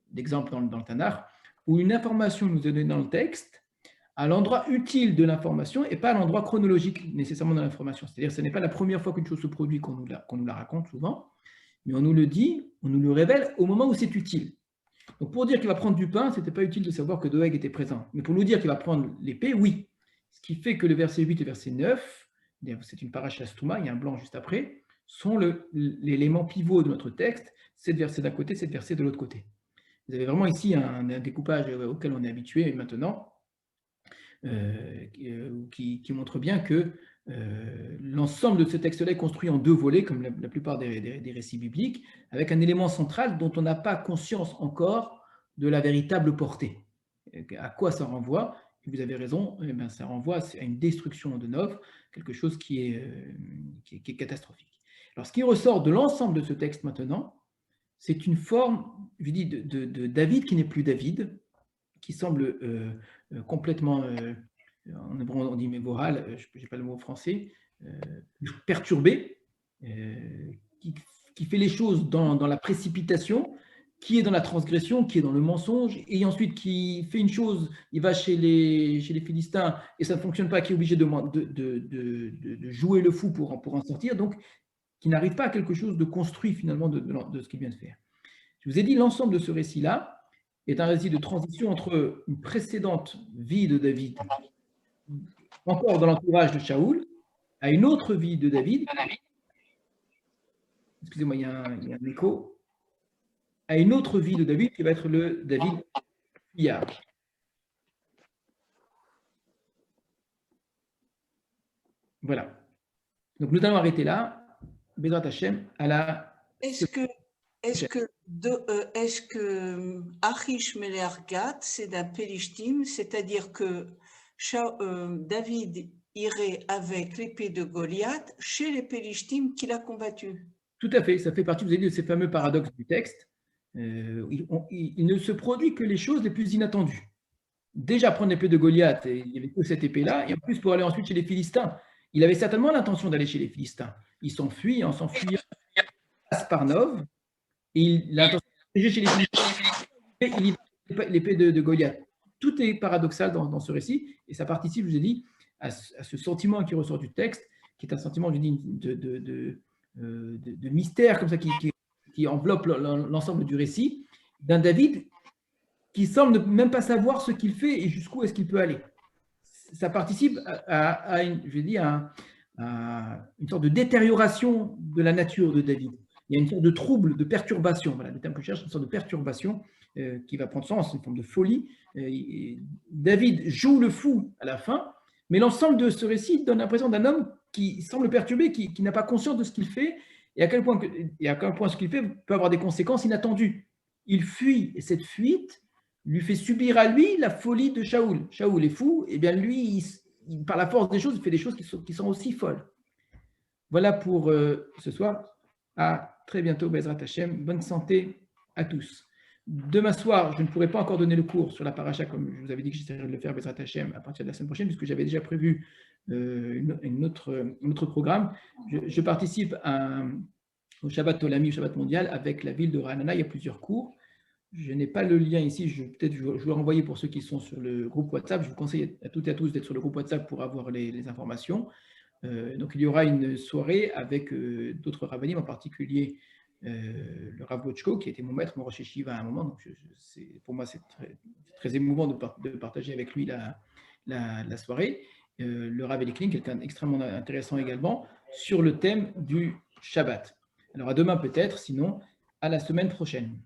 d'exemples dans le Tanakh, où une information nous est donnée dans le texte à l'endroit utile de l'information et pas à l'endroit chronologique nécessairement de l'information. C'est-à-dire que ce n'est pas la première fois qu'une chose se produit qu'on nous la raconte souvent, mais on nous le dit, on nous le révèle au moment où c'est utile. Donc pour dire qu'il va prendre du pain, ce n'était pas utile de savoir que Doeg était présent. Mais pour nous dire qu'il va prendre l'épée, oui. Ce qui fait que le verset 8 et verset 9, c'est une paracha stouma, il y a un blanc juste après, sont l'élément pivot de notre texte, 7 versets d'un côté, 7 versets de l'autre côté. Vous avez vraiment ici un découpage auquel on est habitué maintenant, qui montre bien que l'ensemble de ce texte-là est construit en deux volets, comme la plupart des récits bibliques, avec un élément central dont on n'a pas conscience encore de la véritable portée. À quoi ça renvoie? Et vous avez raison, ça renvoie à une destruction de Nov, quelque chose qui est catastrophique. Alors, ce qui ressort de l'ensemble de ce texte maintenant, c'est une forme, je dis, de David qui n'est plus David, qui semble complètement, en hébreu on dit mévoral, je n'ai pas le mot français, perturbé, qui fait les choses dans la précipitation, qui est dans la transgression, qui est dans le mensonge, et ensuite qui fait une chose, il va chez les Philistins et ça ne fonctionne pas, qui est obligé de jouer le fou pour en sortir, donc qui n'arrive pas à quelque chose de construit finalement de ce qu'il vient de faire. Je vous ai dit, l'ensemble de ce récit-là est un récit de transition entre une précédente vie de David, encore dans l'entourage de Shaoul, à une autre vie de David. Excusez-moi, il y a un écho. À une autre vie de David qui va être le David fuyard. Voilà. Donc nous allons arrêter là. Bezrat Hashem à la. Est-ce que Achish Melergat, c'est d'un Pélishtim, c'est-à-dire que David irait avec l'épée de Goliath chez les Pélishtim qu'il a combattus? Tout à fait, ça fait partie, vous avez dit, de ces fameux paradoxes du texte. Il ne se produit que les choses les plus inattendues. Déjà prendre l'épée de Goliath, et il n'y avait que cette épée-là, et en plus pour aller ensuite chez les Philistins. Il avait certainement l'intention d'aller chez les Philistins. Il s'enfuit, en s'enfuyant, il passe par Nov, et il a l'intention d'aller chez les Philistins, et il y va l'épée de Goliath. Tout est paradoxal dans ce récit, et ça participe, je vous ai dit, à ce sentiment qui ressort du texte, qui est un sentiment, je dis, de mystère comme ça qui enveloppe l'ensemble du récit, d'un David qui semble ne même pas savoir ce qu'il fait et jusqu'où est-ce qu'il peut aller. Ça participe à une sorte de détérioration de la nature de David. Il y a une sorte de trouble, de perturbation, voilà le terme que je cherche, une sorte de perturbation qui va prendre sens, une forme de folie. David joue le fou à la fin, mais l'ensemble de ce récit donne l'impression d'un homme qui semble perturbé, qui n'a pas conscience de ce qu'il fait, et à quel point ce qu'il fait peut avoir des conséquences inattendues. Il fuit, et cette fuite lui fait subir à lui la folie de Shaoul. Shaoul est fou, et bien lui, par la force des choses, il fait des choses qui sont aussi folles. Voilà pour ce soir. À très bientôt, Bezrat Hashem. Bonne santé à tous. Demain soir, je ne pourrai pas encore donner le cours sur la paracha, comme je vous avais dit que j'essaierai de le faire Bezrat Hashem à partir de la semaine prochaine, puisque j'avais déjà prévu un autre programme. Je participe au Shabbat Olami, au Shabbat mondial, avec la ville de Ra'anana. Il y a plusieurs cours. Je n'ai pas le lien ici, peut-être je vais renvoyer pour ceux qui sont sur le groupe WhatsApp. Je vous conseille à toutes et à tous d'être sur le groupe WhatsApp pour avoir les informations. Donc il y aura une soirée avec d'autres rabbinim, en particulier le Rav Bochko, qui était mon maître, mon Rosh Yeshiva à un moment. Donc pour moi, c'est très émouvant de partager avec lui la soirée. Le Rav Eliklin, quelqu'un d'extrêmement intéressant également, sur le thème du Shabbat. Alors à demain peut-être, sinon à la semaine prochaine.